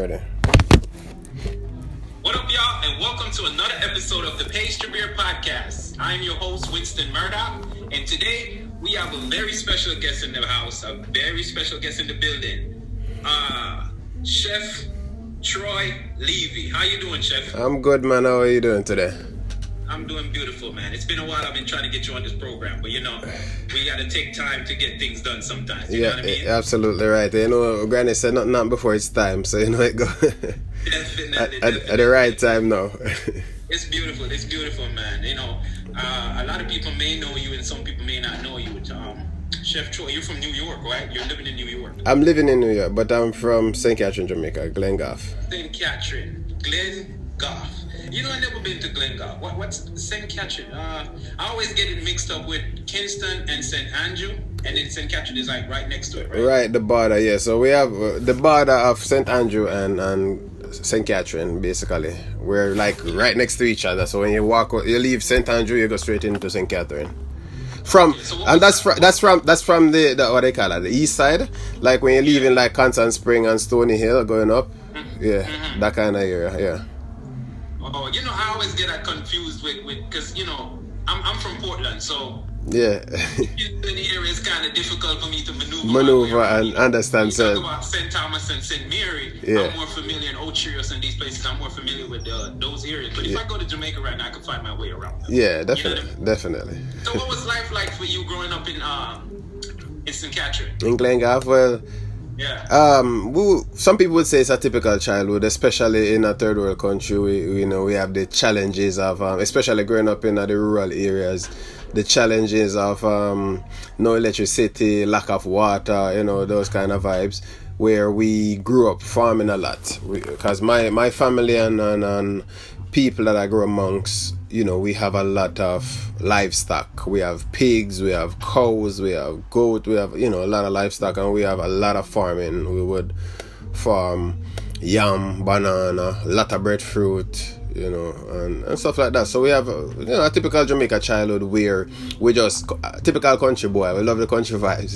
ready. What up, y'all, and welcome to another episode of the Page to Beer podcast. I'm your host, Winston Murdoch, and today we have a very special guest in the house, a very special guest in the building, Chef Troy Levy. How you doing, Chef? I'm good, man. How are you doing today? I'm doing beautiful, man. It's been a while. I've been trying to get you on this program, but you know, we got to take time to get things done sometimes. You know what I mean? Absolutely right. You know, Granny said not before it's time, so you know it go Definitely. at the right time now. It's beautiful, man. You know, a lot of people may know you, and some people may not know you. Chef Troy, you're from New York, right? You're living in New York. I'm living in New York, but I'm from St. Catherine, Jamaica, Glengoff. St. Catherine, Glengoff. You know, I've never been to Glengoff. What's St. Catherine? I always get it mixed up with Kingston and St. Andrew, and then St. Catherine is like right next to it, right? Right, the border, yeah. So we have the border of St. Andrew and St. Catherine, basically. We're like right next to each other. So when you leave St. Andrew, you go straight into St. Catherine. That's from the what they call it, the east side. Like when you're leaving like Constant Spring and Stony Hill going up, that kind of area, yeah. Oh, you know, I always get that confused with because you know I'm from Portland, so yeah. in the area it's kind of difficult for me to maneuver and understand. You talk about St. Thomas and St. Mary. Yeah. I'm more familiar in Ocherios and these places. I'm more familiar with those areas. But if I go to Jamaica right now, I can find my way around them. Yeah, definitely, you know what I mean? Definitely. So, what was life like for you growing up in St. Catherine? In Glengoff, well. Yeah. Some people would say it's a typical childhood, especially in a third world country. We have the challenges of, especially growing up in the rural areas, the challenges of no electricity, lack of water, those kind of vibes. Where we grew up farming a lot, because my family and people that I grew amongst, we have a lot of livestock. We have pigs, we have cows, we have goat, we have, a lot of livestock, and we have a lot of farming. We would farm yam, banana, a lot of breadfruit, and stuff like that. So we have, a typical Jamaica childhood where we just, typical country boy, we love the country vibes,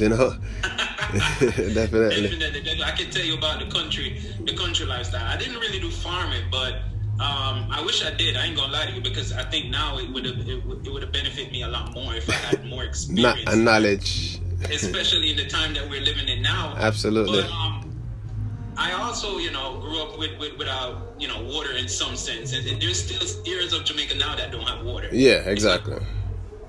Definitely. I can tell you about the country lifestyle. I didn't really do farming, but I wish I did. I ain't gonna lie to you, because I think now it would have benefited me a lot more if I had more experience and knowledge, especially in the time that we're living in now. Absolutely. But I also, grew up without, water in some sense, and there's still areas of Jamaica now that don't have water. Yeah, exactly.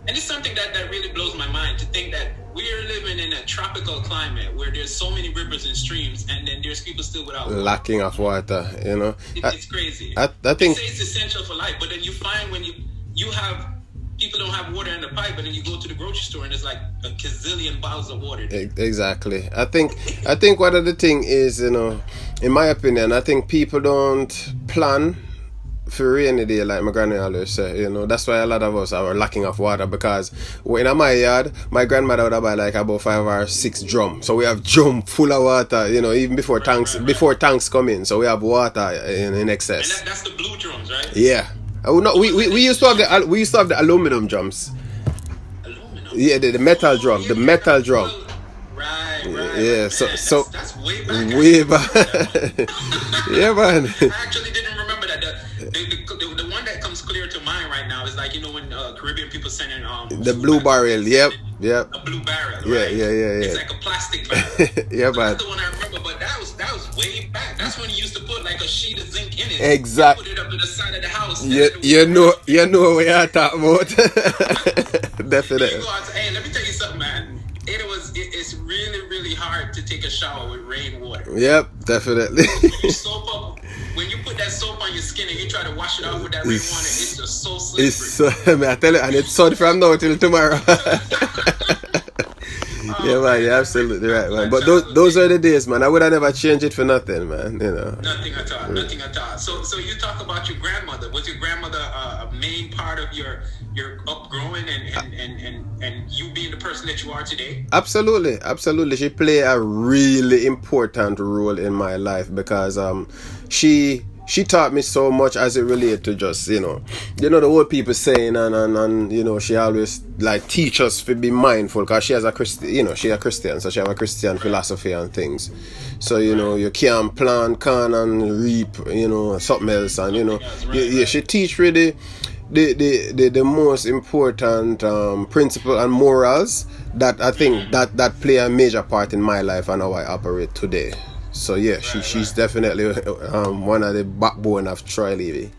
And it's something that really blows my mind to think that we are living in a tropical climate where there's so many rivers and streams, and then there's people still without water. Lacking of water, It's crazy. I think they say it's essential for life, but then you find when you have people don't have water in the pipe, but then you go to the grocery store and there's like a gazillion bottles of water there. Exactly. I think one of the thing is, in my opinion, I think people don't plan for rainy day, like my granny always say, that's why a lot of us are lacking of water, because in my yard, my grandmother would have buy like about 5 or 6 drums. So we have drum full of water, even before before tanks come in. So we have water in excess. And that's the blue drums, right? Yeah. We used to have the aluminum drums. Aluminum? Yeah, the metal drum. The metal drum. Right. Yeah, man, so that's way back. Yeah, man. I actually didn't remember that. The one that comes clear to mind right now is like, when Caribbean people send in the blue barrel. Yep. A blue barrel. Yeah, right? yeah. It's like a plastic barrel. Yeah, man. That's the one I remember, but that was way back. That's when you used to put like a sheet of zinc in it. Exactly. Put it up to the side of the house. You know what you're talking about. Definitely. You go out hey, let me tell you something, man. It's really, really hard to take a shower with rainwater. Yep, definitely. When you put that soap on your skin and you try to wash it off with that rainwater, it's just so slippery. I tell you, and it's sun from now till tomorrow. Yeah, man, you're absolutely right, man. But those are the days, man. I would have never changed it for nothing, man. Nothing at all. So you talk about your grandmother. Was your grandmother a main part of your upgrowing and you being the person that you are today? Absolutely. She played a really important role in my life, because she she taught me so much as it related to just, the old people saying, and she always like teach us to be mindful, because she has a Christian, she a Christian, so she have a Christian philosophy and things. So, you can't plant corn and reap, something else, and, she teach really the most important principle and morals that I think that play a major part in my life and how I operate today. So yeah, she's definitely one of the backbone of Troy Levy.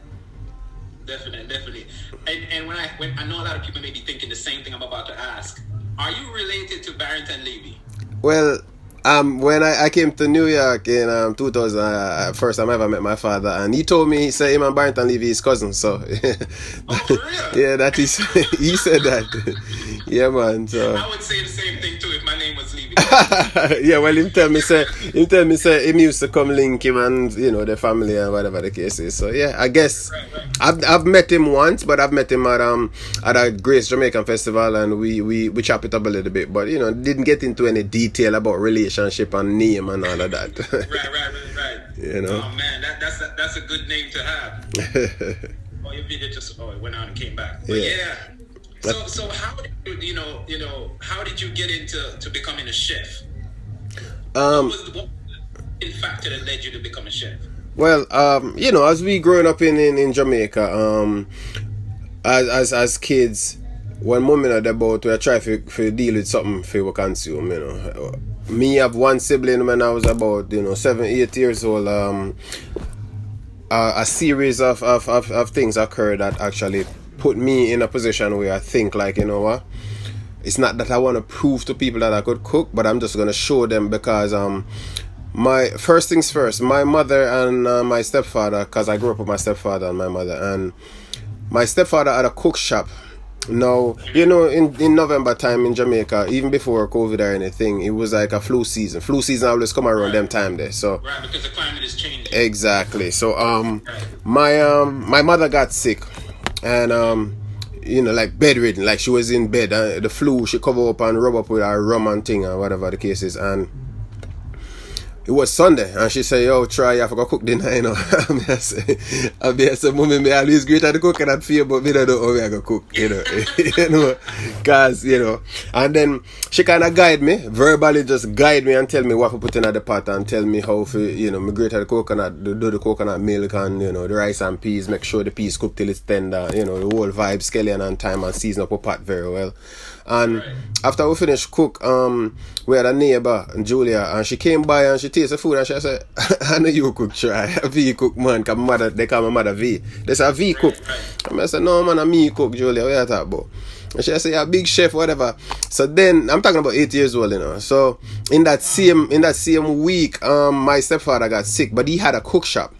Definitely. And when I know a lot of people may be thinking the same thing I'm about to ask. Are you related to Barrington Levy? Well, when I came to New York in 2000, first time I ever met my father, and he told me, he said him and Barrington Levy is cousins. So oh, for real? Yeah, that is he said that. Yeah, man. So I would say the same thing too if my name was Levy. Yeah, well, him tell me say him used to come link him and the family and whatever the case is. So yeah, I guess right. I've met him once, but I've met him at a Grace Jamaican festival, and we chop it up a little bit, but didn't get into any detail about relationship and name and all of that. right. Oh man, that's a good name to have. Oh, your video just it went out and came back. But yeah. So how did how did you get into becoming a chef? What was the factor that led you to become a chef? Well, as we growing up in Jamaica, as kids, when mom and dad about we try to deal with something for we consume, Me have one sibling when I was about 7-8 years old. A series of things occurred that actually put me in a position where I think like, what? It's not that I want to prove to people that I could cook, but I'm just going to show them, because my first things first, my mother and my stepfather, because I grew up with my stepfather and my mother, and my stepfather had a cook shop. Now, in November time in Jamaica, even before COVID or anything, it was like a flu season. Flu season always come around them time there. So right, because the climate is changing. Exactly. So my mother got sick, and like bedridden, like she was in bed. The flu, she cover up and rub up with her rum and thing and whatever the case is. And it was Sunday, and she said, "Yo, try, you have to go cook dinner, I say, mommy, me always great at the cooking and feel, but me don't know how I go cook, cause, and then she kind of guide me, verbally just guide me and tell me what to put in the pot and tell me how to, me great at the coconut, do the coconut milk and, the rice and peas, make sure the peas cook till it's tender, the whole vibe, scallion and thyme, and season up a pot very well. And after we finished cook, we had a neighbor, Julia, and she came by and she tasted the food and she said, I know you cook, try. V cook, man, because they call my mother V. They said, V cook. And I said, no, man, I'm me cook, Julia, what are you talking about? And she said, yeah, big chef, whatever. So then, I'm talking about 8 years old, So in that same week, my stepfather got sick, but he had a cook shop.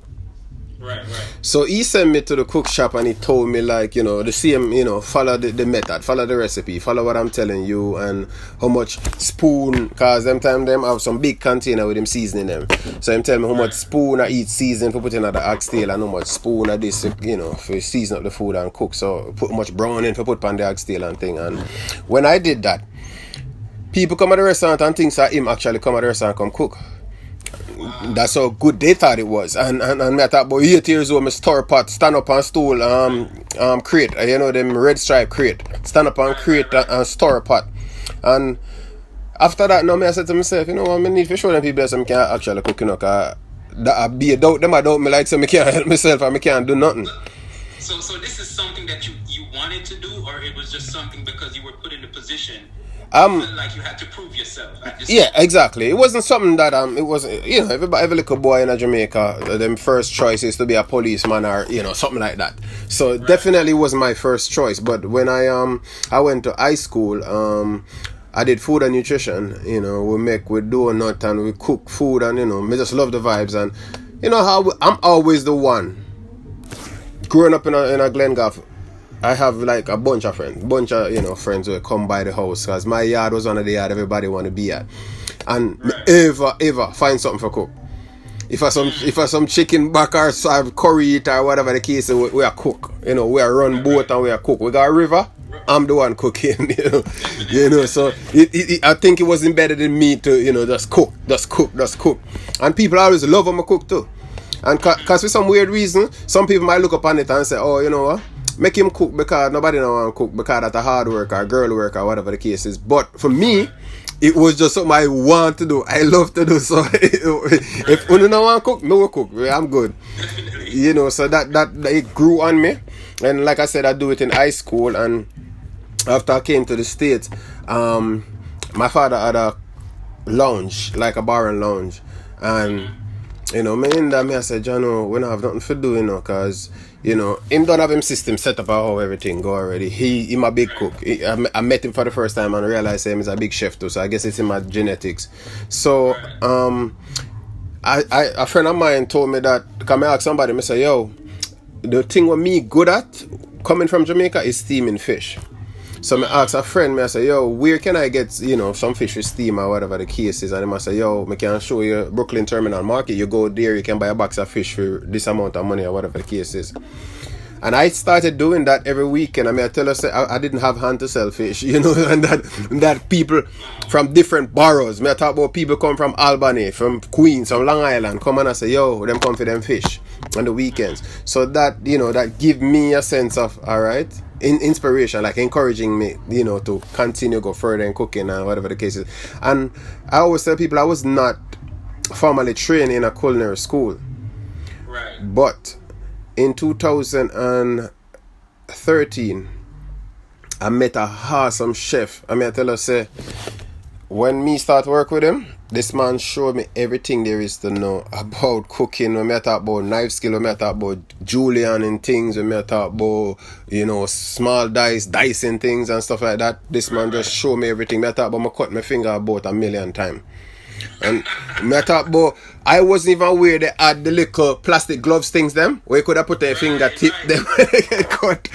Right. So he sent me to the cook shop and he told me like, the same, follow the method, follow the recipe, follow what I'm telling you, and how much spoon, cause them have some big container with them seasoning them. So him tell me how much spoon I eat seasoning for putting at the oxtail and how much spoon I this, for season up the food and cook. So put much browning for put on the oxtail and thing. And when I did that, people come at the restaurant and think that him actually come at the restaurant and come cook. That's how good they thought it was. And me I thought about 8 years old, me stir pot, stand up on stool, crate, them red stripe crate, stand up on crate and stir pot. And after that, now I said to myself, I need to show them people that I can actually cook, cause that I be a doubt them, I doubt me like so I can't help myself and I can't do nothing. So this is something that you wanted to do, or it was just something because you were put in a position like you had to prove yourself? Yeah, exactly. It wasn't something that it was, every little boy in Jamaica, them first choice is to be a policeman or something like that. So definitely was my first choice. But when I went to high school, I did food and nutrition. We do a nut and we cook food, and me just love the vibes. And how I'm always the one growing up in a Glengarth. I have like a bunch of friends who come by the house, because my yard was one of the yard everybody want to be at, and ever find something for cook. If I some chicken back or curry it or whatever the case, we are cook. We are run boat and we are cook. We got a river, I'm the one cooking. So I think it was embedded in me to just cook, and people always love when I cook too. And because for some weird reason, some people might look upon it and say, oh, you know what? Make him cook because nobody don't want to cook because that's a hard work or girl work or whatever the case is. But for me, it was just something I want to do. I love to do. So if you don't want to cook, no cook. I'm good. You know, so that it grew on me. And like I said, I do it in high school. And after I came to the States, my father had a lounge, like a bar and lounge. And, you know, me in there, I said, John, we don't have nothing to do, you know, because, you know, him don't have him system set up how everything go already. He my big cook. I met him for the first time and realized him is a big chef too. So I guess it's in my genetics. So a friend of mine told me that, come ask somebody, I say, yo, the thing with me good at coming from Jamaica is steaming fish. So I asked a friend, I say, yo, where can I get, you know, some fish with steam or whatever the case is? And I say, yo, I can show you Brooklyn Terminal Market. You go there, you can buy a box of fish for this amount of money or whatever the case is. And I started doing that every weekend. I tell us I didn't have hand to sell fish, you know, and that people from different boroughs. I talk about people come from Albany, from Queens, from Long Island, come and I say, yo, them come for them fish on the weekends. So that, you know, that give me a sense of, all right, inspiration, like encouraging me, you know, to continue go further in cooking and whatever the case is. And I always tell people I was not formally trained in a culinary school, right? But in 2013, I met a awesome chef. I tell her, say, when me start work with him, this man showed me everything there is to know about cooking. When I talk about knife skill, when I talk about julienne and things, when I talk about, you know, small dicing things and stuff like that, this man just showed me everything. I talk about I cut my finger about 1,000,000 times. And I talk about, I wasn't even aware they had the little plastic gloves things them where you could have put their fingertip them cut.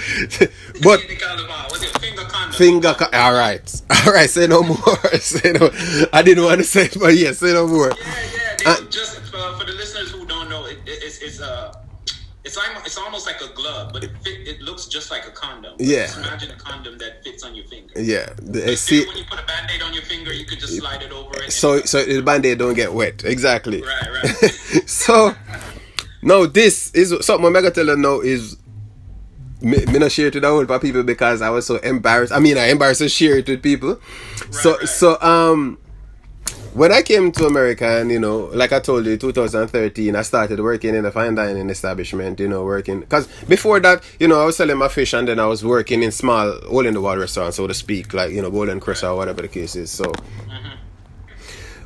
But alright, say no more. Say no. I didn't want to say it, but yes, say no more. Just for the listeners who don't know, it's almost like a glove, but it looks just like a condom. Yeah. Just imagine a condom that fits on your finger. Yeah. When you put a Band-Aid on your finger, you could just slide it over it. So the Band-Aid don't get wet. Exactly. Right. So, no, this is something I'm going to tell you now is me not share it with the whole people because I was so embarrassed. I embarrassed to share it with people. So, when I came to America and, you know, like I told you, 2013, I started working in a fine dining establishment, you know, working. Because before that, you know, I was selling my fish and then I was working in small, hole-in-the-wall restaurants, so to speak, like, you know, Golden Chris or whatever the case is. So,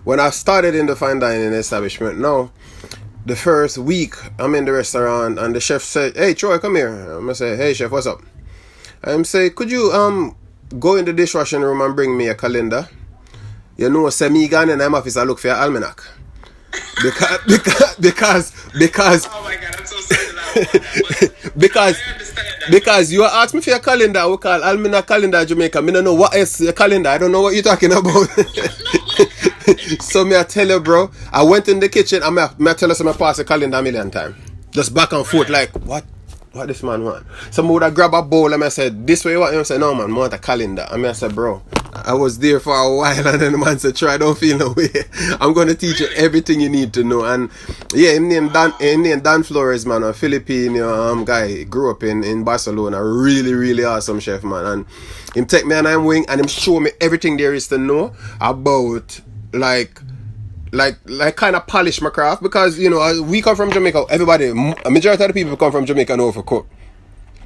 when I started in the fine dining establishment, now, the first week, I'm in the restaurant and the chef said, hey, Troy, come here. I'm going to say, hey, chef, what's up? I'm say, could you go in the dishwashing room and bring me a calendar? You know, me gone in my office, I look for your almanac. Because oh my God, I'm so sorry to laugh about that. because you asked me for your calendar, I will call almanac calendar Jamaica. I don't know what else your calendar. I don't know what you're talking about. So I tell you, bro, I went in the kitchen and I tell you, I pass the calendar 1,000,000 times. Just back and forth, like, what this man want? Someone would have grabbed a bowl and I said, this way what? And I said, no man, I want a calendar. I said, bro, I was there for a while and then the man said, try, don't feel no way. I'm going to teach you everything you need to know. And yeah, him named Dan Flores, man, a Philippine guy, grew up in Barcelona, really, really awesome chef, man. And him take me and I'm wing and him show me everything there is to know about like kind of polish my craft because, you know, we come from Jamaica. Everybody, a majority of the people come from Jamaica know how to cook.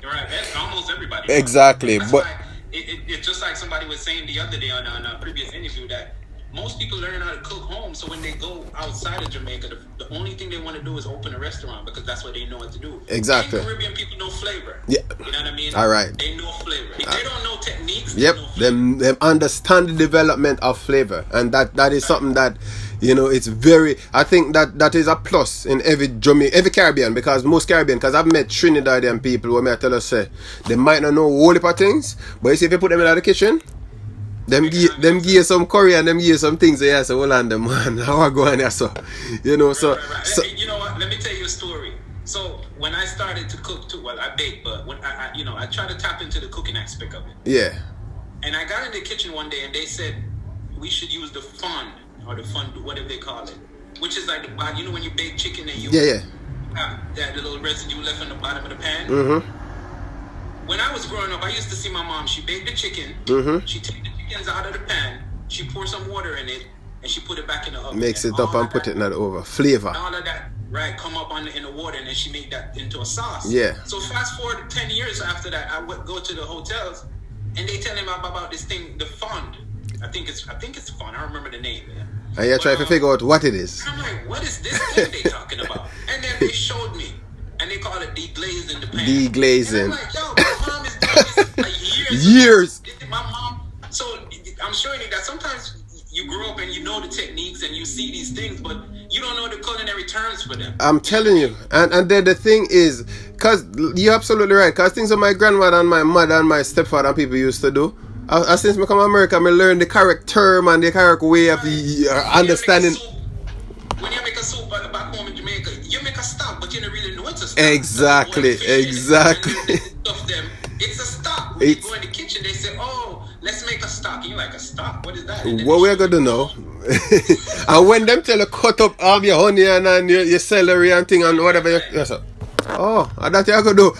Right, that's almost everybody. Exactly, that's but it's just like somebody was saying the other day on a previous interview that most people learn how to cook home, so when they go outside of Jamaica, the only thing they want to do is open a restaurant because that's what they know what to do. Exactly. And Caribbean people know flavor. Yeah. You know what I mean? All right. They know flavor. If they don't know techniques, yep. They know flavor. Them understand the development of flavor, and that is something that, you know, it's very. I think that is a plus in every Caribbean, because most Caribbean, because I've met Trinidadian people where I tell us say they might not know a whole heap of things, but you see if you put them in the kitchen, them give you some curry and them give you some things. So yeah, so hold on, them man, how I go on there, so you know, so. Right. So you know what? Let me tell you a story. So when I started to cook too, well, I bake, but when I try to tap into the cooking aspect of it. Yeah. And I got in the kitchen one day and they said we should use the fond, or the fond, whatever they call it, which is like the, you know, when you bake chicken and you residue left on the bottom of the pan. Mm-hmm. When I was growing up, I used to see my mom. She baked the chicken. Mm-hmm. She take the chickens out of the pan. She pour some water in it, and she put it back in the oven. Makes it up and put it in the over. Flavor. All of that, right, come up in the water, and then she make that into a sauce. Yeah. So fast forward 10 years after that, I would go to the hotels, and they tell him about this thing, the fond. I think it's fond. I don't remember the name. And you're trying to figure out what it is. I'm like, what is this thing they talking about? And then they showed me, and they call it deglazing the pan. Deglazing. And I'm like, yo, my mom is doing this like Years. My mom. So I'm showing you that sometimes you grow up and you know the techniques and you see these things, but you don't know the culinary terms for them. I'm telling you. And then the thing is, because you're absolutely right, because things that my grandmother and my mother and my stepfather and people used to do, since I come to America, I learn the correct term and the correct way of understanding. When you make a soup back home in Jamaica, you make a stock, but you don't really know it's a stock. Exactly. It's a stock. When you go in the kitchen, they say, oh, let's make a stock. And you're like, a stock? What is that? What we're going to know. And when them tell you cut up all your onion and your celery and thing and whatever, yes, sir. Oh, that you're going to do.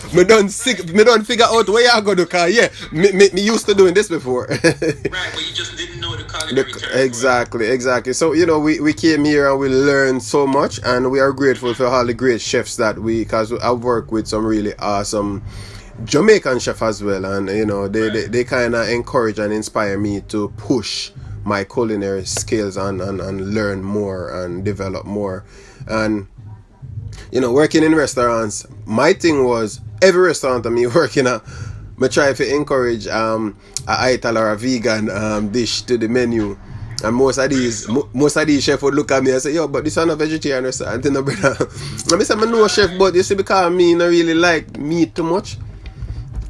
Me don't figure out what you're going to do. Because, yeah, me used to doing this before. Right, but you just didn't know the culinary term. Exactly. So, we came here and we learned so much. And we are grateful for all the great chefs that because I've worked with some really awesome Jamaican chef as well. And, they kind of encourage and inspire me to push my culinary skills and learn more and develop more. And working in restaurants, my thing was every restaurant that me working at, I try to encourage a ital or a vegan dish to the menu. And most of these chefs would look at me and say, yo, but this is not a vegetarian restaurant, brother. I say, I know chef, but you see, because me not really like meat too much,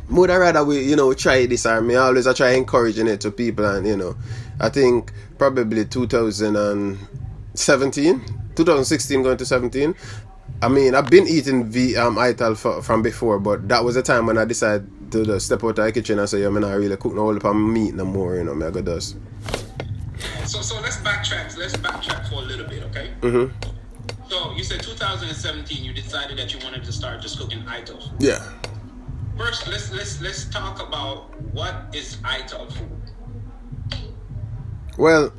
would I rather we try this, or me always I try encouraging it to people. And I think probably 2016 going to 17, I mean, I've been eating ital from before, but that was the time when I decided to step out of the kitchen and say, yo, I'm not really cook no whole meat no more, I go does. So let's backtrack. Let's backtrack for a little bit, okay? Mm-hmm. So you said 2017 you decided that you wanted to start just cooking ital. Yeah. First, let's talk about what is ital food. Well,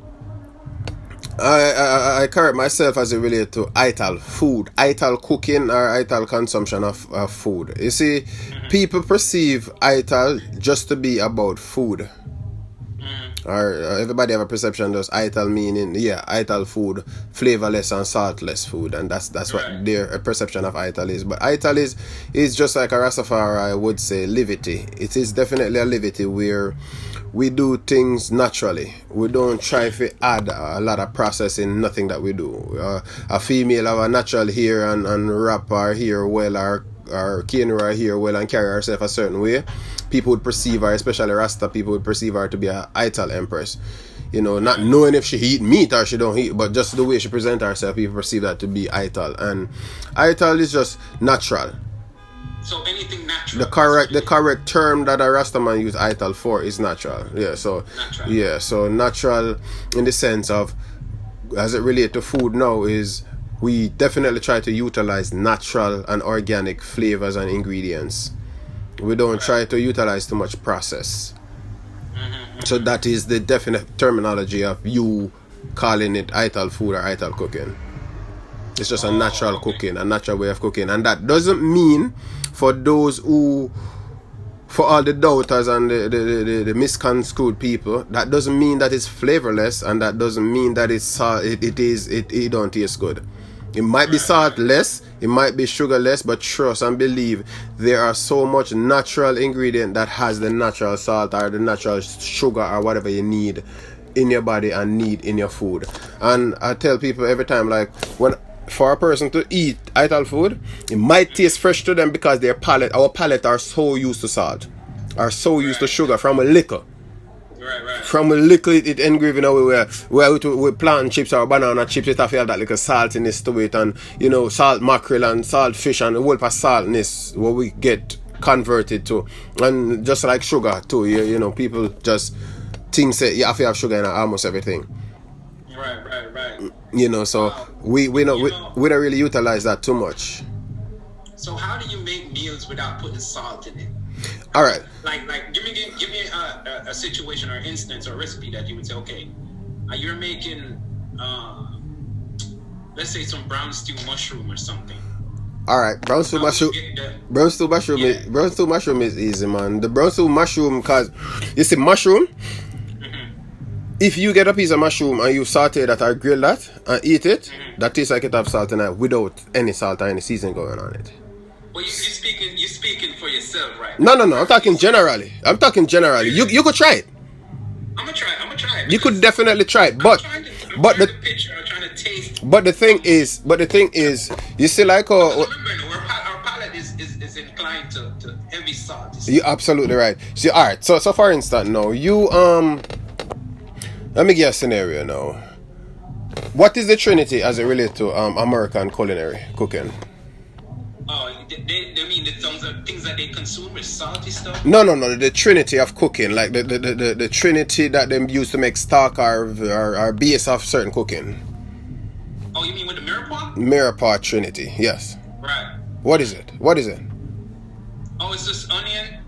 I correct myself as it relates to ital food, ital cooking or ital consumption of food. You see, people perceive ital just to be about food. Or everybody have a perception does ital meaning, ital food, flavorless and saltless food, and that's what their perception of ital is. But ital is just like a Rastafari, I would say, levity. It is definitely a levity where we do things naturally. We don't try to add a lot of processing, nothing that we do. A female have a natural hair and wrap her hair well, or cane her hair well and carry herself a certain way. People would perceive her, especially Rasta people would perceive her to be a ital empress. Not knowing if she eat meat or she don't eat, but just the way she presents herself, people perceive that to be ital. And ital is just natural. So anything natural. The correct term that a Rastaman use ital for is natural. Yeah, so natural. Yeah, so natural in the sense of, as it relates to food now, is we definitely try to utilize natural and organic flavors and ingredients. We don't try to utilize too much process. So that is the definite terminology of you calling it ital food or ital cooking. It's just a natural cooking, a natural way of cooking. And that doesn't mean, for those who, for all the doubters and the misconstrued people, that doesn't mean that it's flavorless, and that doesn't mean that it don't taste good. It might be saltless, it might be sugarless, but trust and believe there are so much natural ingredient that has the natural salt or the natural sugar or whatever you need in your body and need in your food. And I tell people every time, like, for a person to eat ital food, it might taste fresh to them because our palate are so used to salt, are so used to sugar from a liquor. From a little it engraved in a way where with plantain chips or banana chips, it have that little saltiness to it, and salt mackerel and salt fish and a whole of saltness what we get converted to. And just like sugar too, people just think say you have to have sugar in almost everything. Right. So we don't really utilize that too much. So how do you make meals without putting salt in it? All right. Like, give me a situation or instance or recipe that you would say, okay, you're making, let's say some brown stew mushroom or something. All right, brown stew mushroom. Brown stew mushroom. Yeah. Brown stew mushroom is easy, man. The brown stew mushroom, cause you see mushroom. If you get a piece of mushroom and you saute that or grill that and eat it, that tastes like it have salt in it without any salt or any seasoning going on it. Well, you speaking for yourself, right? No. I'm talking generally. You could try it. I'm gonna try it. You could definitely try it, but I'm but trying the to picture. I'm trying to taste. but the thing is, you see, like Remember, our palate is inclined to heavy salt. you're absolutely right. See, all right. So for instance, now you let me give you a scenario now. What is the Trinity as it relates to American culinary cooking? Oh, they mean the things that they consume is salty stuff? No. The Trinity of cooking, like the Trinity that they use to make stock or base of certain cooking. Oh, you mean with the mirepoix? Mirepoix Trinity, yes. Right. What is it? Oh, it's just onion,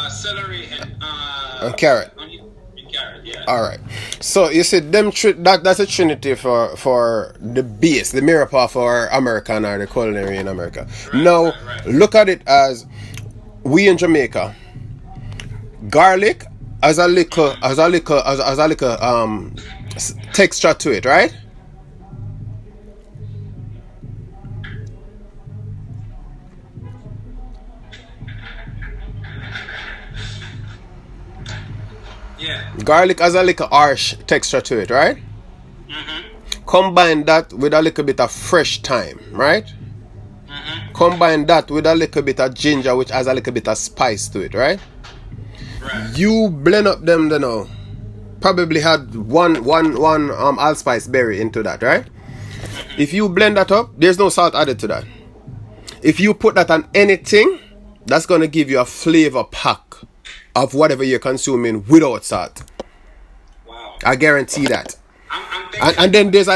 celery, and carrot. Onion and carrot, yeah. All right. So you see, that's a Trinity for the base, the mirepoix for American or the culinary in America. Now, look at it as we in Jamaica. Garlic as a little texture to it, right? Yeah. Garlic has a little harsh texture to it, right? Combine that with a little bit of fresh thyme, right? Combine that with a little bit of ginger, which has a little bit of spice to it, right? Right. You blend up them, you know. Probably had one allspice berry into that, right? If you blend that up, there's no salt added to that. If you put that on anything, that's gonna give you a flavor pack of whatever you're consuming without salt. Wow. I guarantee that. I'm thinking. And then there's a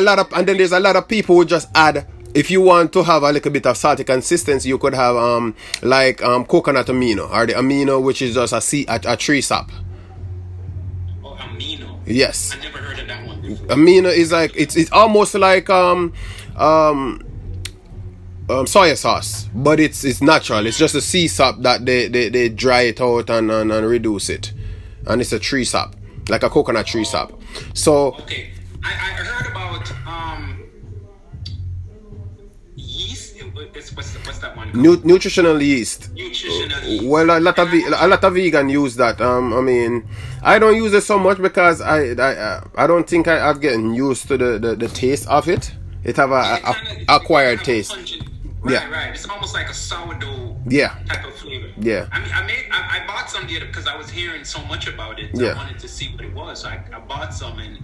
lot of people who just add. If you want to have a little bit of salty consistency, you could have coconut amino, or the amino, which is just a tree sap. Oh, amino. Yes. I never heard of that one before. Amino is like it's almost like soya sauce, but it's natural. It's just a sea sap that they dry it out and reduce it, and it's a tree sap, like a coconut tree sap. So okay, I heard about yeast. What's that one called? Nutritional yeast. Nutritional yeast. Well, a lot of vegan use that. I mean, I don't use it so much because I don't think I've gotten used to the taste of it. It have a acquired taste. Right. It's almost like a sourdough type of flavor. Yeah. I mean, I bought some the other because I was hearing so much about it. So I wanted to see what it was. So I bought some, and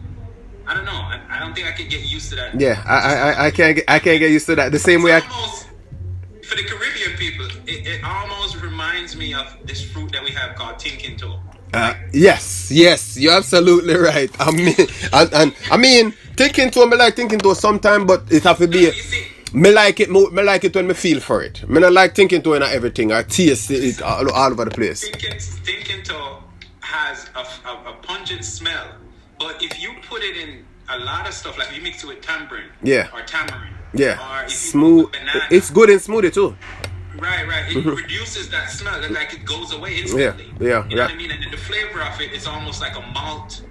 I don't know. I don't think I could get used to that. Yeah, I can't get used to that. The same way almost, for the Caribbean people, it almost reminds me of this fruit that we have called tinkinto. Yes, you're absolutely right. I mean, tinkinto, I like tinkinto sometimes, but it have to be. Me like it when me feel for it. Me not like tinkinto in everything. I taste it all over the place. Tinkinto has a pungent smell, but if you put it in a lot of stuff, like if you mix it with tamarind, or tamarind, or if smooth. Banana, it's good in smoothie too. Right. It reduces that smell, and like it goes away instantly. You know what I mean? And then the flavor of it is almost like a malt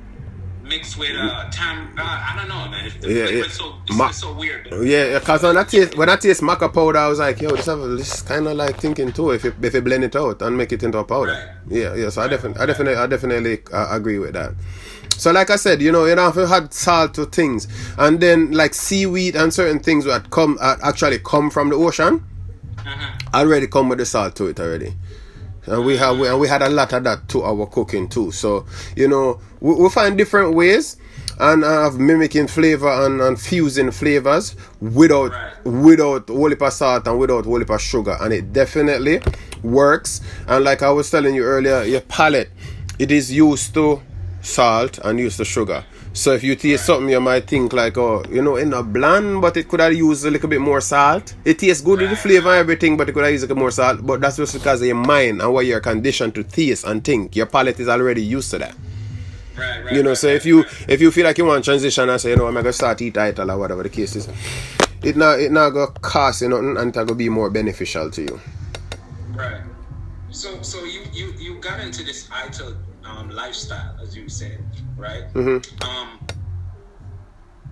mixed with I don't know, man. The flavor is so weird. Yeah, because when I taste maca powder, I was like, yo, this kind of like thinking too. If you blend it out and make it into a powder. Right. Yeah. So I definitely agree with that. So like I said, you don't have to add salt to things, and then like seaweed and certain things that actually come from the ocean, already come with the salt to it already. And we had a lot of that to our cooking too. So we find different ways and of mimicking flavor and fusing flavors without whole heap of salt and without whole heap of sugar, and it definitely works. And like I was telling you earlier, your palate, it is used to salt and used to sugar. So if you taste something, you might think like, oh, you know, it's not bland, but it could have used a little bit more salt. It tastes good with the flavor and everything, but it could have used a little more salt. But that's just because of your mind and what you're conditioned to taste and think. Your palate is already used to that. Right, you know, so if you feel like you want to transition and say, you know, I'm gonna start eat ital or whatever the case is, it not gonna cost you nothing, and it's gonna be more beneficial to you. Right. So you got into this ital lifestyle, as you said, right? Mm-hmm.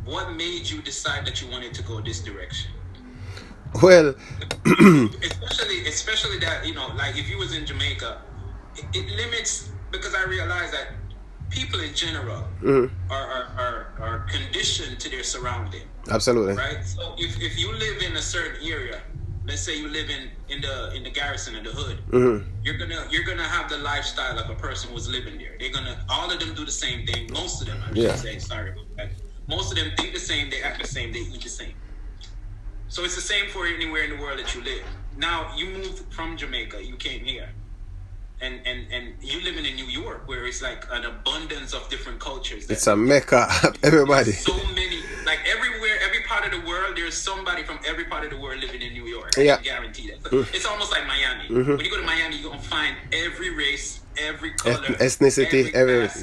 What made you decide that you wanted to go this direction? Well, especially that, you know, like if you was in Jamaica, it limits, because I realize that people in general are conditioned to their surrounding. Absolutely. Right. So if you live in a certain area, let's say you live in the garrison, in the hood, you're gonna have the lifestyle of a person who's living there. All of them do the same thing. Most of them, I should say. Sorry about that. Most of them think the same, they act the same, they eat the same. So it's the same for anywhere in the world that you live. Now you moved from Jamaica, you came here. And you living in New York, where it's like an abundance of different cultures. It's a mecca, everybody. So many, like everywhere, every part of the world, there's somebody from every part of the world living in New York. I can guarantee that. It's almost like Miami. When you go to Miami, you're gonna find every race, every color, ethnicity, every class,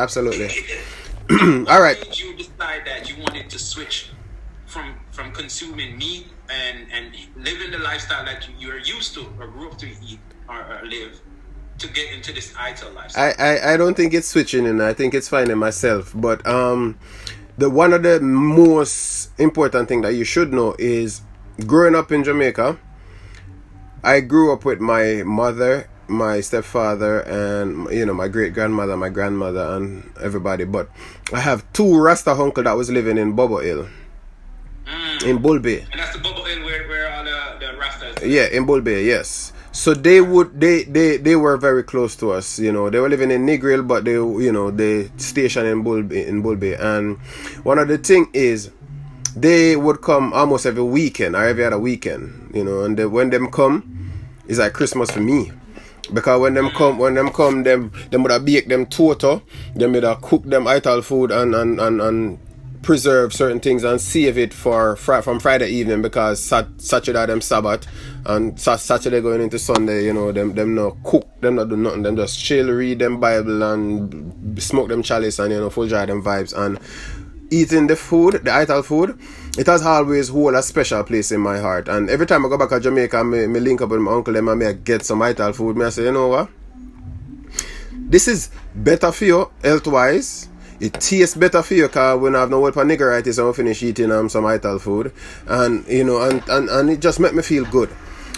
absolutely. What All right. made you decide that you wanted to switch from consuming meat and living the lifestyle that you're used to or grew up to eat or live, to get into this ital lifestyle? I don't think it's switching, and I think it's finding myself. But the one of the most important thing that you should know is, growing up in Jamaica, I grew up with my mother, my stepfather, and you know, my great grandmother, my grandmother, and everybody. But I have two Rasta uncle that was living in Bobo Hill, in Bull Bay. And that's the Bobo Hill where all the Rastas. Yeah, in Bull Bay, yes. So they were very close to us, you know. They were living in Negril, but they stationed in Bull Bay. And one of the thing is, they would come almost every weekend or every other weekend, you know. And when them come, it's like Christmas for me, because when them come, them would have baked them toto, them would have cook them ital food and preserve certain things and save it from Friday evening, because Saturday them Sabbath and Saturday going into Sunday, you know, them not cook, them not do nothing, them just chill, read them Bible and smoke them chalice and, you know, fuljoy them vibes. And eating the food, the ital food, it has always hold a special place in my heart. And every time I go back to Jamaica, me link up with my uncle and I get some ital food, I say, you know what, this is better for you health wise. It tastes better for you, because when I have no help on niggeritis, I finish eating some ital food, and you know, and it just make me feel good.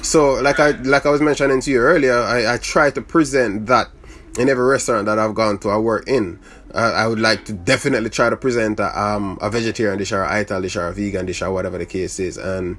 So like I was mentioning to you earlier, I try to present that in every restaurant that I've gone to, I work in. I would like to definitely try to present a vegetarian dish or an ital dish or a vegan dish or whatever the case is, and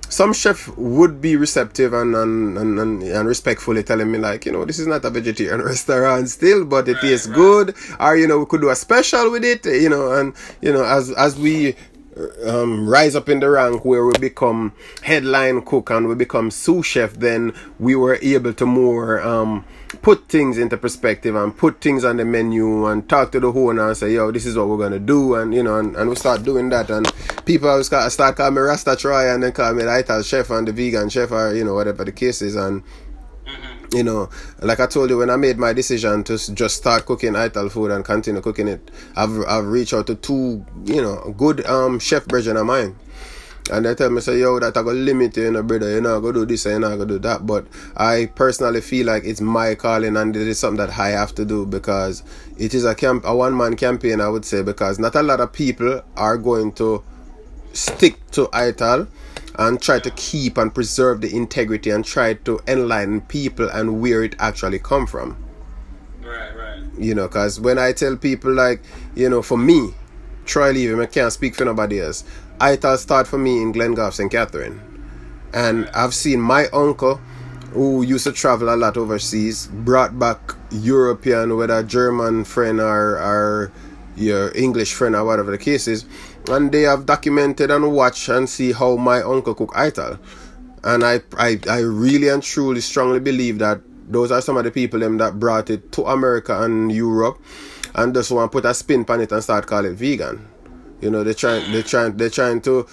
some chef would be receptive and respectfully telling me, like, you know, this is not a vegetarian restaurant still, but it tastes good, or, you know, we could do a special with it, you know. And, you know, as we rise up in the rank where we become headline cook and we become sous chef, then we were able to more put things into perspective and put things on the menu and talk to the owner and say, yo, this is what we're gonna do, and you know, and we start doing that, and people start calling me Rasta Troy, and then call me the ital chef and the vegan chef, or, you know, whatever the case is. And you know, like I told you, when I made my decision to just start cooking ital food and continue cooking it, I've reached out to two, you know, good chef brethren of mine, and they tell me, say, yo, that I go limit you, you know, brother, you're not going to do this and you're not going to do that. But I personally feel like it's my calling, and it is something that I have to do, because it is a one-man campaign, I would say, because not a lot of people are going to stick to ital and try to keep and preserve the integrity and try to enlighten people and where it actually come from. Right. You know, because when I tell people, like, you know, for me, Troy Levy, I can't speak for nobody else. Ital start for me in Glengarve, St. Catherine. And I've seen my uncle, who used to travel a lot overseas, brought back European, whether German friend or your English friend or whatever the case is, and they have documented and watched and see how my uncle cook ital. And I really and truly strongly believe that those are some of the people that brought it to America and Europe. and just want to put a spin on it and start call it vegan. You know, they're trying to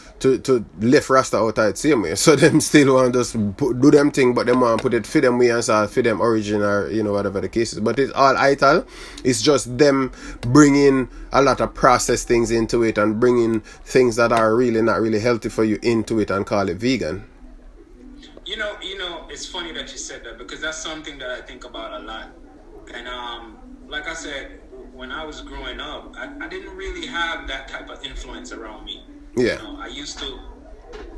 lift Rasta out of it same way. So them still want to just do them thing, but they want to put it for them way and start for them origin or, you know, whatever the case is. But it's all ital. It's just them bringing a lot of processed things into it and bringing things that are really not really healthy for you into it and call it vegan. You know, it's funny that you said that, because that's something that I think about a lot. And like I said, when I was growing up, I didn't really have that type of influence around me. Yeah. You know,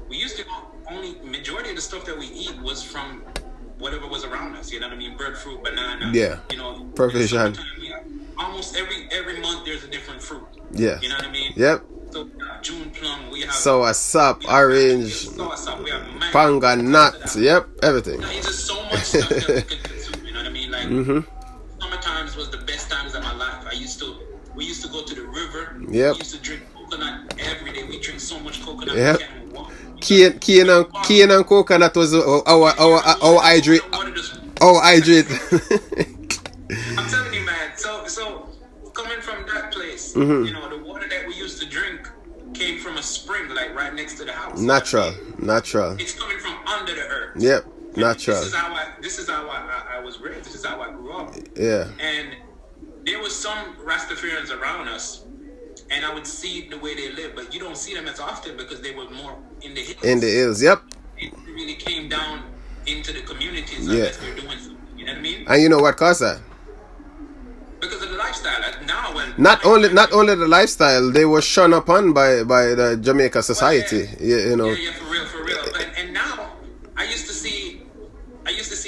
we used to only, majority of the stuff that we eat was from whatever was around us. You know what I mean? Breadfruit, banana. Yeah. You know, Provision. Almost every month there's a different fruit. Yeah. You know what I mean? Yep. So June plum, we have sour sap, orange, panga nut, yep, everything. It's just so much stuff that we could consume. You know what I mean? Like, summertimes was the best times of my life. We used to go to the river. Yep. We used to drink coconut every day. We drink so much coconut. Yep. We can't walk. Cane and coconut was our hydrate. I'm telling you, man. So coming from that place, you know, the water that we used to drink came from a spring, like right next to the house. Natural. It's coming from under the earth. Yep, natural. This is how I was raised. This is how I grew up. Yeah. And there was some Rastafarians around us, and I would see the way they live, but you don't see them as often because they were more in the hills. In the hills, yep. It really came down into the communities unless they're doing something. You know what I mean? And you know what caused that? Because of the lifestyle. Now, when not only the lifestyle, they were shun upon by the Jamaica society. Well, yeah. You know. Yeah, for real. And now I used to see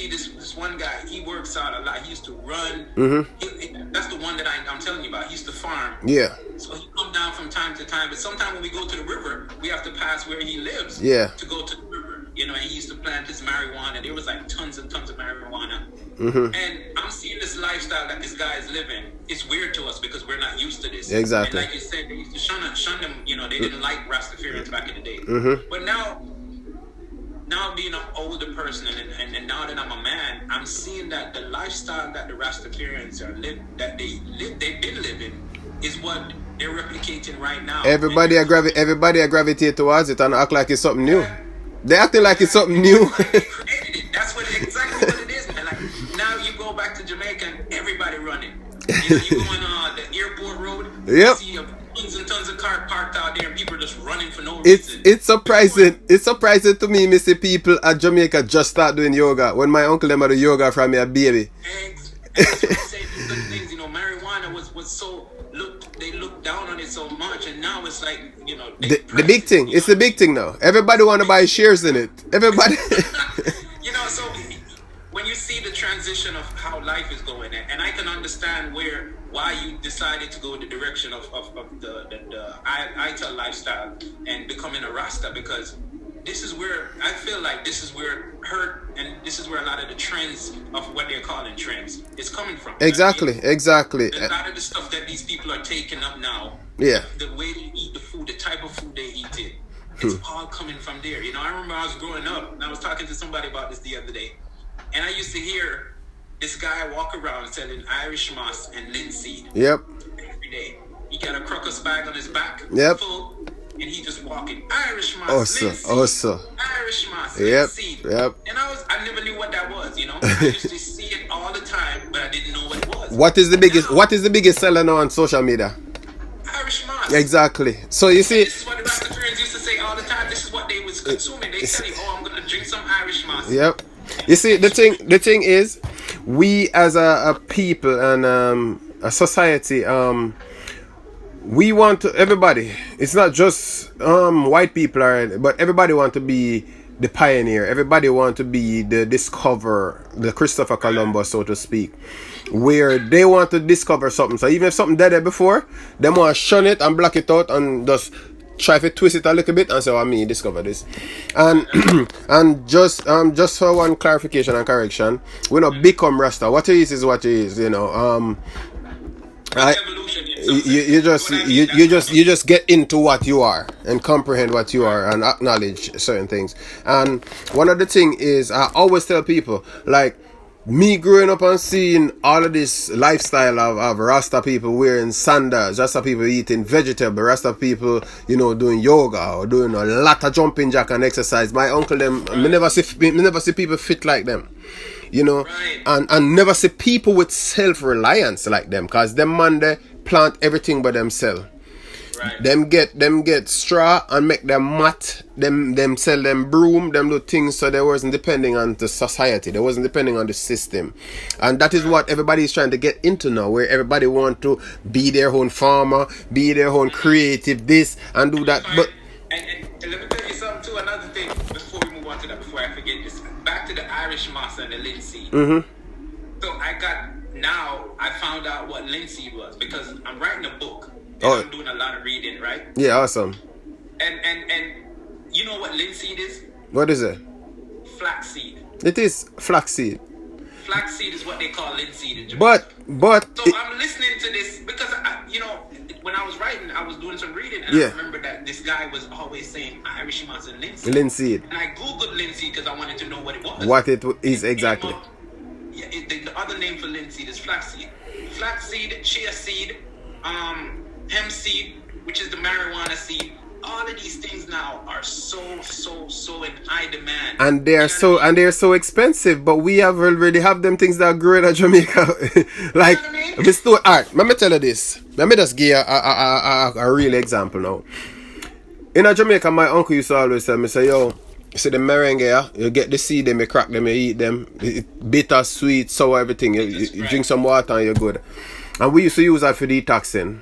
this one guy. He works out a lot. He used to run. That's the one that I'm telling you about. He used to farm. Yeah. So he come down from time to time. But sometimes when we go to the river, we have to pass where he lives. Yeah. To go to the river. You know, and he used to plant his marijuana. There was like tons and tons of marijuana. And I'm seeing this lifestyle that this guy is living. It's weird to us because we're not used to this. Exactly. And like you said, they used to shun them. You know, they didn't like Rastafarians back in the day. But now being an older person and now that I'm a man, I'm seeing that the lifestyle that the Rastafarians they've been living is what they're replicating right now. Everybody gravitate towards it and act like it's something new. They acting like it's something new. They created it. That's exactly what it is, man. Like now you go back to Jamaica and everybody running. You know, you go on the airport road. Yep. You see tons and tons of cars parked out there and people are just running for no reason. It's surprising. It's surprising to me, Mr. People at Jamaica just start doing yoga. When my uncle them do yoga from me a baby. And that's what I'm saying. These things, you know, marijuana was so they looked down on it so much, and now it's like, you know, the big thing. It's the big thing now. Everybody want to buy shares in it. Everybody. You know, so when you see the transition of how life is going, and I can understand why you decided to go in the direction of the ITEL lifestyle and becoming a Rasta, because this is where I feel like this is where it hurt, and this is where a lot of the trends of what they're calling trends is coming from. Exactly. A lot of the stuff that these people are taking up now, yeah, the way they eat the food, the type of food they eat it, it's all coming from there. You know, I remember I was growing up and I was talking to somebody about this the other day, and I used to hear this guy walk around selling Irish moss and linseed. Yep. Every day. He got a crocus bag on his back. Yep. Full, and he just walking Irish moss, linseed. Irish moss, linseed. Yep. And I never knew what that was, you know. I used to see it all the time, but I didn't know what it was. What is the biggest seller now on social media? Irish moss. Exactly. So you see, this is what the Rastafarians used to say all the time. This is what they was consuming. They tell you, "Oh, I'm gonna drink some Irish moss." Yep. You see, the thing is, we as a people and a society, we want to, everybody. It's not just white people, but everybody want to be the pioneer. Everybody want to be the discoverer, the Christopher Columbus, so to speak, where they want to discover something. So even if something dead there before, they want to shun it and block it out and just try to twist it a little bit and say, "Oh, me discover this." And and just for one clarification and correction, we not become Rasta. What it is what it is. You know. You just get into what you are and comprehend what you are and acknowledge certain things. And one of the thing is, I always tell people, like, me growing up and seeing all of this lifestyle of Rasta people wearing sandals, Rasta people eating vegetable, Rasta people, doing yoga or doing a lot of jumping jack and exercise. My uncle them, me never see people fit like them. And never see people with self-reliance like them, cause them man they plant everything by themselves. Right. Them get straw and make them mat. Them sell them broom. Them do things so they wasn't depending on the society. They wasn't depending on the system, and that is what everybody is trying to get into now. Where everybody want to be their own farmer, be their own creative, this and do that. But and let me tell you something too. Another thing before we move on to that, before I forget this, back to the Irish moss and the linseed. Mm-hmm. So I found out what linseed was because I'm writing a book. I'm doing a lot of reading, right? Yeah, awesome. And you know what linseed is? What is it? Flaxseed. It is flaxseed. Flaxseed is what they call linseed in Jamaica. But so I'm listening to this because when I was writing, I was doing some reading, and I remember that this guy was always saying Irish moss and linseed. Linseed. And I googled linseed because I wanted to know what it was. What it is exactly. The other name for linseed is flaxseed. Flaxseed, chia seed, hemp seed, which is the marijuana seed. All of these things now are so in high demand, and they're so expensive. But we already have them things that grow in Jamaica. Like, alright, let me tell you this. Let me just give you a real example now. In Jamaica, my uncle used to always tell me, say, yo, you see the meringue, yeah? You get the seed, them, you crack them, you eat them. Bitter, sweet, sour, everything. You drink some water and you're good. And we used to use that for detoxing.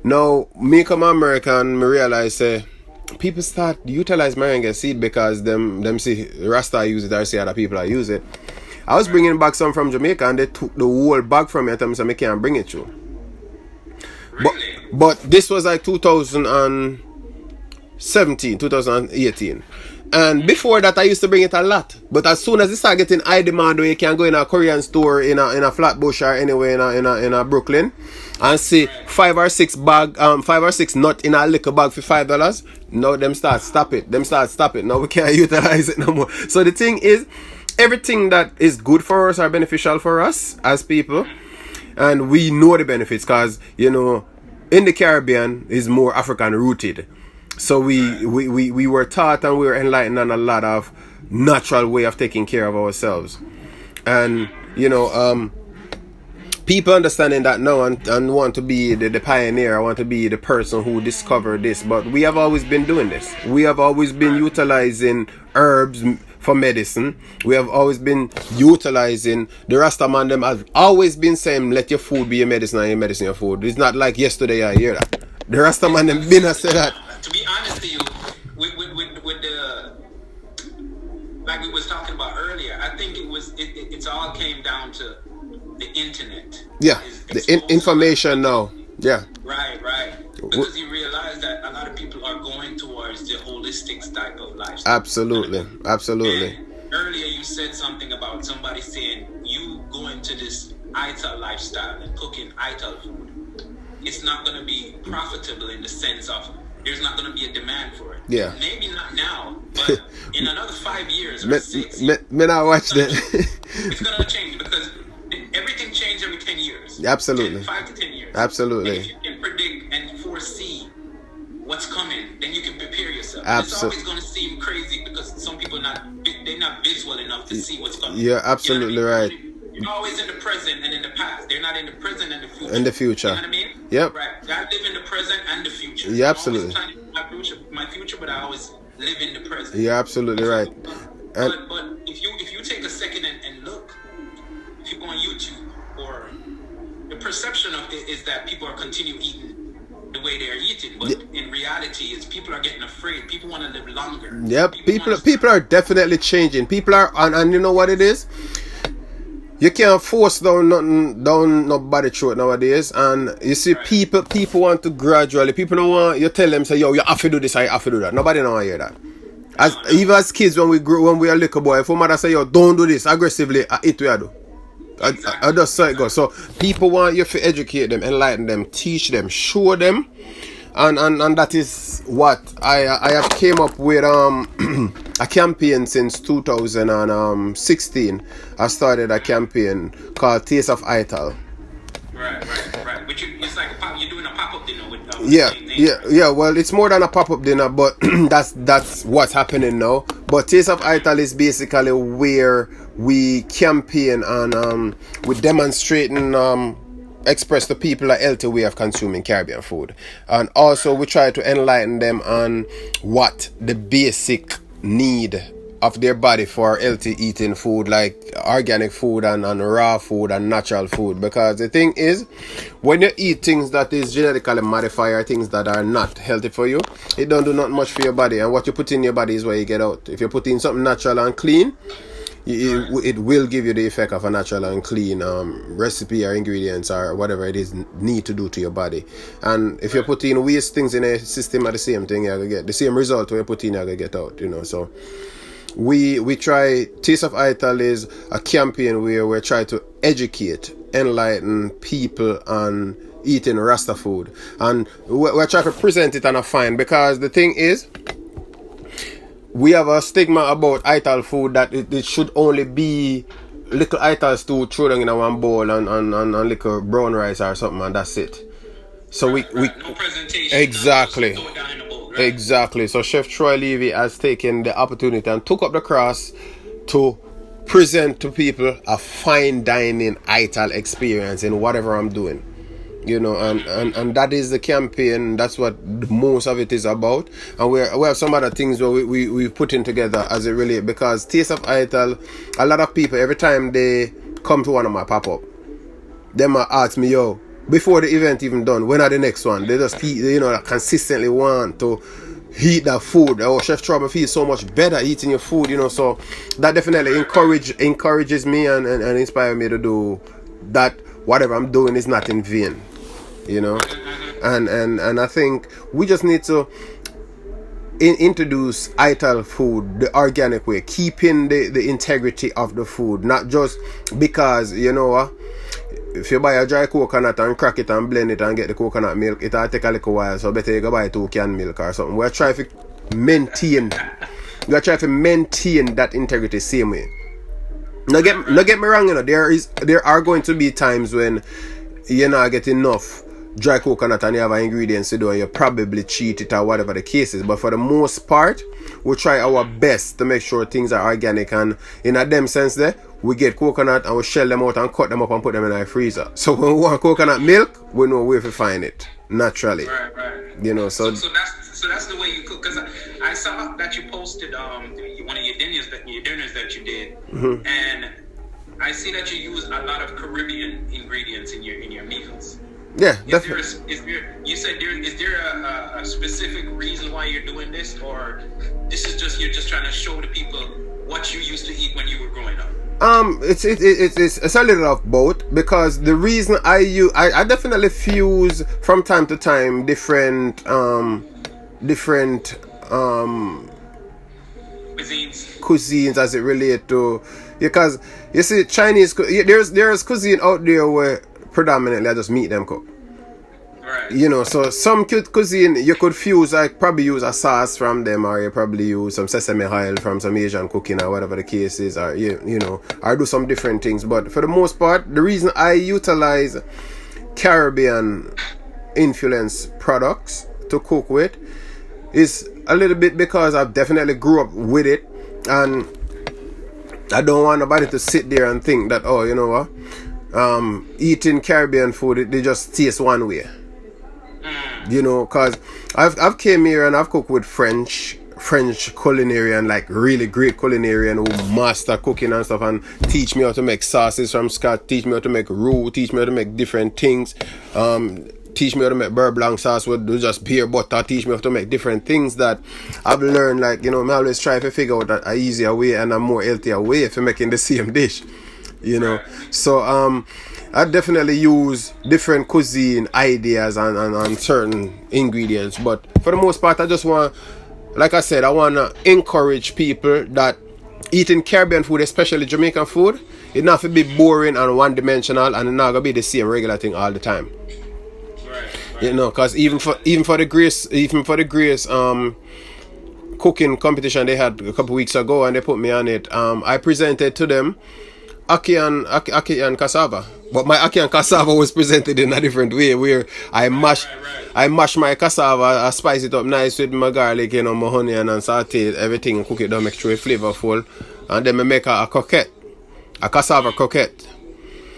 Now, me come America and me realize people start utilize meringue seed because them see Rasta use it or see other people use it. I was bringing back some from Jamaica and they took the whole bag from me and told me, so I can't bring it through. Really? But this was like 2017, 2018. And before that, I used to bring it a lot. But as soon as it started getting high demand, where you can go in a Korean store in a Flatbush or anywhere in a Brooklyn and see 5 or 6 nut in a liquor bag for $5. Now them start stop it. Now we can't utilize it no more. So the thing is, everything that is good for us are beneficial for us as people, and we know the benefits because in the Caribbean is more African rooted. So we were taught and we were enlightened on a lot of natural way of taking care of ourselves. And, people understanding that now and want to be the pioneer, want to be the person who discovered this. But we have always been doing this. We have always been utilizing herbs for medicine. We have always been utilizing the Rasta man. Them have always been saying, let your food be your medicine and your medicine your food. It's not like yesterday I hear that. The Rasta man them been say that. To be honest to you, with the, like we was talking about earlier, I think it's all came down to the internet. Yeah, the information now. Yeah. Right. Because you realize that a lot of people are going towards the holistic type of lifestyle. Absolutely. And earlier you said something about somebody saying you going to this Ital lifestyle and cooking Ital food. It's not going to be profitable in the sense of there's not going to be a demand for it. Yeah. Maybe not now, but in another 5 years or 6, me not watch that. It's going to change because everything changes every 10 years. Absolutely. 5 to 10 years. Absolutely. And if you can predict and foresee what's coming, then you can prepare yourself. It's always going to seem crazy because some people they're not visual enough to see what's coming. You're absolutely right. You're always in the present and in the past. They're not in the present and the future. In the future. You know what I mean? Yep. Right. I live in the present and the future. Yeah, absolutely. I'm always planning my future, but I always live in the present. You're absolutely right. But if you take a second and look, if you go on YouTube, or the perception of it is that people are continue eating the way they are eating, but in reality, is people are getting afraid. People want to live longer. Yep. People are definitely changing. People are, and you know what it is. You can't force down nobody's throat nowadays, and you see people want to gradually. People don't want you tell them say, yo, you have to do this, I have to do that. Nobody don't want to hear that. Even as kids when we are little boy, if mother say, yo, don't do this aggressively, it we do. I just say it goes. So people want you to educate them, enlighten them, teach them, show them, and that is what I have came up with a campaign since 2016. I started a campaign called Taste of Ital. Right. But it's like you're doing a pop-up dinner with yeah. Well, it's more than a pop-up dinner, but that's what's happening now. But Taste of Ital is basically where we campaign and we demonstrating express to people a healthy way of consuming Caribbean food, and also we try to enlighten them on what the basic need of their body for healthy eating food, like organic food and raw food and natural food. Because the thing is, when you eat things that is genetically modified or things that are not healthy for you, it don't do not much for your body, and what you put in your body is what you get out. If you put in something natural and clean, it will give you the effect of a natural and clean recipe or ingredients or whatever it is need to do to your body. And if you put in waste things in a system, are the same thing, you're gonna get the same result when you put in, you're gonna get out, so we try. Taste of Ital is a campaign where we try to educate, enlighten people on eating Rasta food, and we're trying to present it on a fine, because the thing is, we have a stigma about Ital food that it should only be little Ital stew thrown in a one bowl and little brown rice or something, and that's it. So we no presentation. Exactly. Exactly. So Chef Troy Levy has taken the opportunity and took up the cross to present to people a fine dining Ital experience in whatever I'm doing. And that is the campaign. That's what most of it is about. And we have some other things where we put in together as it relates, because Taste of Ital, a lot of people, every time they come to one of my pop-up, they might ask me, yo, before the event even done, when are the next one? They just consistently want to eat that food. Oh, Chef Trouble feels so much better eating your food, so that definitely encourages me and inspires me to do that. Whatever I'm doing is not in vain, and I think we just need to introduce Ital food the organic way, keeping the integrity of the food, not just because if you buy a dry coconut and crack it and blend it and get the coconut milk, it'll take a little while, so better you go buy 2 can milk or something. We're trying to maintain that integrity same way. Now get me wrong, there are going to be times when you're not getting enough dry coconut and you have ingredients to do, and you probably cheat it or whatever the case is. But for the most part, we'll try our best to make sure things are organic, and in a them sense there, we get coconut and we shell them out and cut them up and put them in our freezer. So when we want coconut milk, we know where to find it naturally. Right. So that's the way you cook. Because I saw that you posted one of your dinners that you did, mm-hmm. and I see that you use a lot of Caribbean ingredients in your meals. Yeah, definitely. Is there a specific reason why you're doing this, or this is just you're just trying to show the people what you used to eat when you were growing up? It's a little of both, because the reason I definitely fuse from time to time different cuisines as it relates to, because you see Chinese, there's cuisine out there where predominantly I just meat them cook. Right. So some cuisine you could fuse, like probably use a sauce from them, or you probably use some sesame oil from some Asian cooking or whatever the case is, or or do some different things. But for the most part, the reason I utilize Caribbean influence products to cook with is a little bit because I've definitely grew up with it, and I don't want nobody to sit there and think that, oh, you know what, eating Caribbean food, they just taste one way. Because I've came here and I've cooked with French culinarian, like really great culinarian who master cooking and stuff, and teach me how to make sauces from scratch, teach me how to make roux, teach me how to make different things, teach me how to make beurre blanc sauce with just beer butter, teach me how to make different things that I've learned. Like, I always try to figure out an easier way and a more healthier way for making the same dish. So I definitely use different cuisine ideas and certain ingredients, but for the most part I just want, like I said, I want to encourage people that eating Caribbean food, especially Jamaican food, it not to be boring and one-dimensional, and it not gonna be the same regular thing all the time. Right. Because even for the grace cooking competition they had a couple weeks ago, and they put me on it. I presented to them Aki and cassava. But my Aki and cassava was presented in a different way, where I mash my cassava, I spice it up nice with my garlic, you know, my onion and saute everything, cook it down, make sure it's flavorful, and then I make a croquette, a cassava croquette.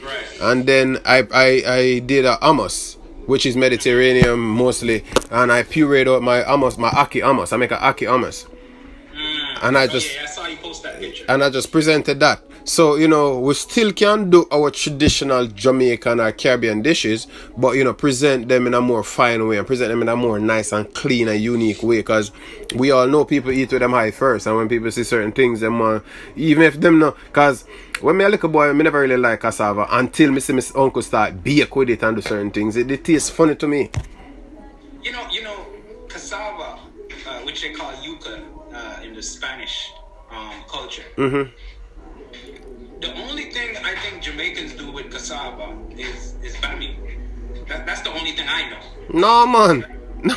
Right. And then I did a hummus, which is Mediterranean mostly, and I pureed out my hummus, my Aki hummus. I make a Aki hummus. And I saw you post that picture. And I just presented that. So, you know, we still can do our traditional Jamaican or Caribbean dishes, but, you know, present them in a more fine way and present them in a more nice and clean and unique way, because we all know people eat with them high first, and when people see certain things, them even if them know, because when me a little boy, me never really like cassava until me see my uncle start bake with it and do certain things. It tastes funny to me. You know, cassava, which they call yuca in the Spanish culture. Mm-hmm. The only thing I think Jamaicans do with cassava is bami. That's the only thing I know. No, man. For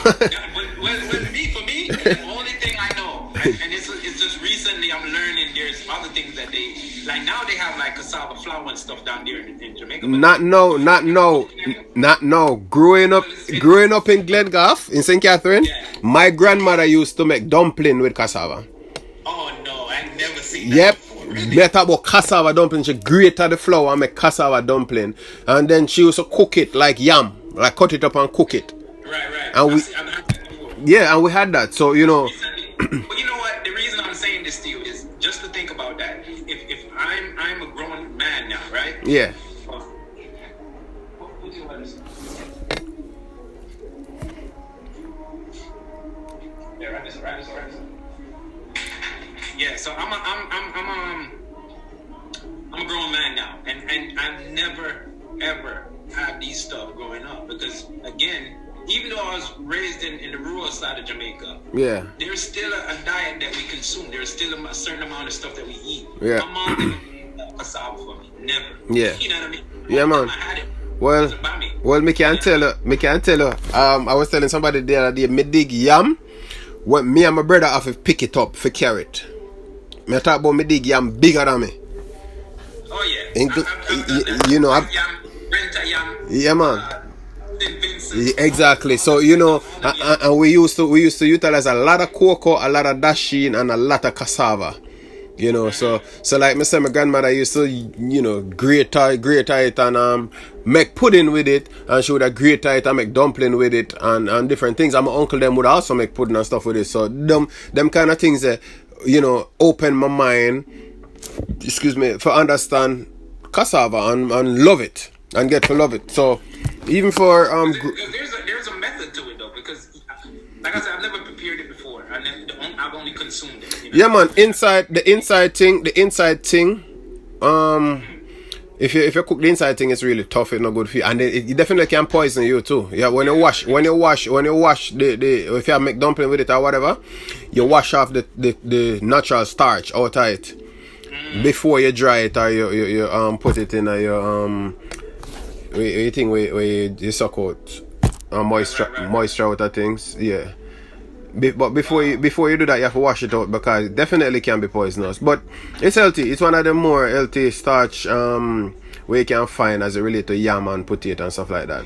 me, the only thing I know, and it's just recently I'm learning there's other things that they, like now they have like cassava flour and stuff down there in Jamaica. Not no. Growing up in Glengarth, in St. Catherine, my grandmother used to make dumpling with cassava. Oh no, I never seen that. Yep. Before. They talk about cassava dumpling. She grated the flour and make cassava dumpling, and then she used to cook it like yam, like cut it up and cook it. Right. And and we had that. So, you know. But you know what? The reason I'm saying this to you is just to think about that. If I'm a grown man now, right? Yeah. What do you want to say? Yeah, right this. Yeah, so I'm a grown man now, and I've never ever had these stuff growing up, because again, even though I was raised in the rural side of Jamaica, there's still a diet that we consume. There's still a certain amount of stuff that we eat. Yeah. My mom didn't make cassava for me, never. Yeah. You know what I mean? Yeah, man. I had it. Well, me can't tell you. I was telling somebody the other day, me dig yam. When me and my brother have to pick it up for carrot. Me talk about me dig yam bigger than me. Oh yeah. Yam. Yeah, man. Exactly. So, you know, and we used to utilize a lot of cocoa, a lot of dasheen, and a lot of cassava. You know, so like me say, my grandmother used to, you know, grate it and make pudding with it, and she would have grate it and make dumpling with it and different things. And my uncle them would also make pudding and stuff with it. So them kind of things that, you know, open my mind, for understand cassava and love it and get to love it. So even for there's a method to it though, because like I said, I've never prepared it before. I've only consumed it. You know? Yeah, man. The inside thing. If you cook the inside thing, it's really tough. It's not good for you, and it definitely can poison you too. Yeah, when you wash the if you make dumpling with it or whatever, you wash off the natural starch out of it before you dry it, or you put it in your you think where you suck out moisture out of things. Yeah. But before you do that, you have to wash it out, because it definitely can be poisonous. But it's healthy. It's one of the more healthy starch where you can find as it relates to yam and potato and stuff like that.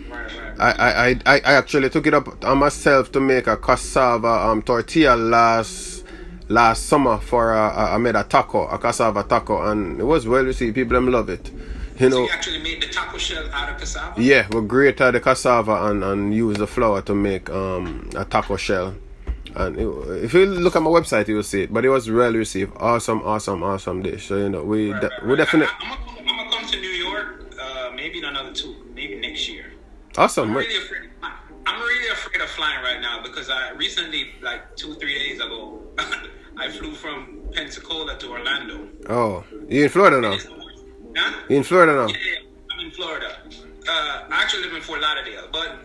Right. I actually took it up on myself to make a cassava tortilla last summer for I made a cassava taco, and it was well received. People them love it. You know, so you actually made the taco shell out of cassava? Yeah, we grated the cassava and use the flour to make a taco shell. And if you look at my website, you will see it. But it was well received. Awesome dish. So, you know, we definitely. I'm gonna come to New York, maybe in another 2, maybe next year. Awesome. I'm really afraid of flying right now, because I recently, like 2-3 days ago, I flew from Pensacola to Orlando. Oh, you in Florida now? Huh? You in Florida now? Yeah, I'm in Florida. I actually live in Fort Lauderdale, but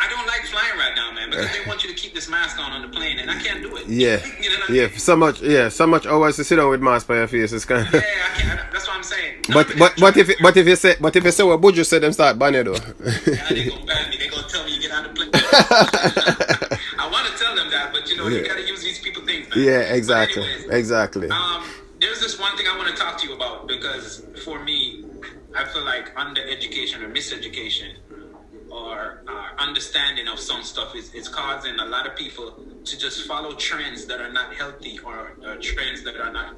I don't like flying right now, man, because they want you to keep this mask on the plane, and I can't do it. Yeah, you know what I mean? so much hours to sit down with mask by your face. It's kind of. Yeah, I can't. That's what I'm saying. But if you say what Buju said, them start banning though. Yeah, they gonna ban me. They gonna tell me you get out of the plane. I want to tell them that, you gotta use these people things, man. Yeah, exactly. But anyways, Exactly. there's this one thing I want to talk to you about, because for me, I feel like undereducation or miseducation or understanding of some stuff is causing a lot of people to just follow trends that are not healthy, or trends that are not,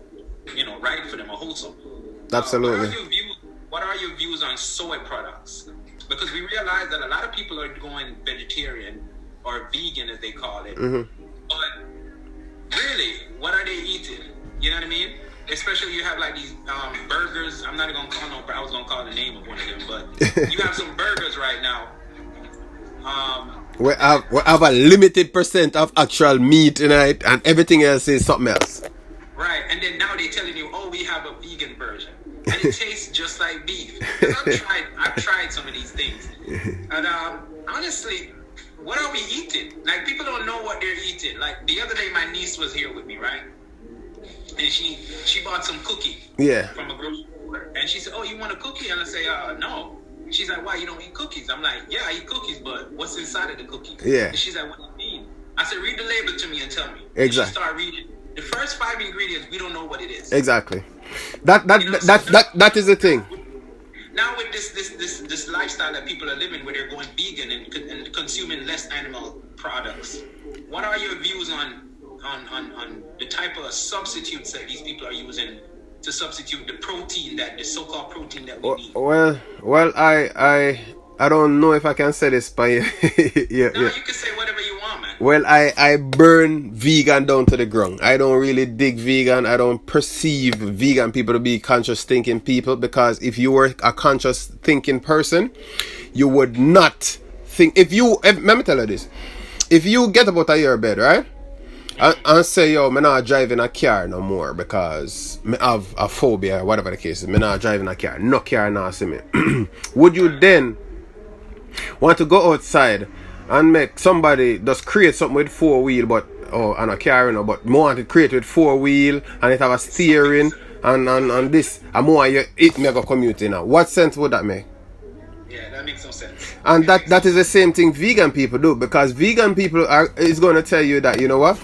right for them or wholesome. Absolutely. What are your views on soy products? Because we realize that a lot of people are going vegetarian or vegan, as they call it. Mm-hmm. But really, what are they eating? You know what I mean? Especially you have like these burgers. I'm not gonna call I was gonna call the name of one of them, but you have some burgers right now. We have a limited percent of actual meat in it, and everything else is something else. Right, and then now they're telling you, oh, we have a vegan version, and it tastes just like beef. 'Cause I've tried some of these things, and honestly, what are we eating? Like, people don't know what they're eating. Like, the other day, my niece was here with me, right? And she bought some cookie from a grocery store, and she said, oh, you want a cookie? And I say, no. She's like, why, you don't eat cookies? I'm like, yeah, I eat cookies, but what's inside of the cookie? Yeah. And she's like, what do you mean? I said, read the label to me and tell me. Exactly. And she started reading. The first 5 ingredients, we don't know what it is. Exactly. That is the thing. Now with this lifestyle that people are living, where they're going vegan and consuming less animal products, what are your views on the type of substitutes that these people are using to substitute the so-called protein that we need? Well, I don't know if I can say this, but You can say whatever you want, man. Well, I burn vegan down to the ground. I don't really dig vegan. I don't perceive vegan people to be conscious thinking people, because if you were a conscious thinking person, you would not think. Let me tell you this. If you get up out of your bed, right? And say, yo, me not driving a car no more because me have a phobia, whatever the case is. Me not driving a car. No car now see me. Would you then want to go outside and make somebody just create something with 4-wheel, and a car, but more want to create with 4-wheel and it have a steering and this, and more it make a commute now? What sense would that make? Yeah, that makes no sense. And that is the same thing vegan people do, because vegan people is going to tell you that, you know what?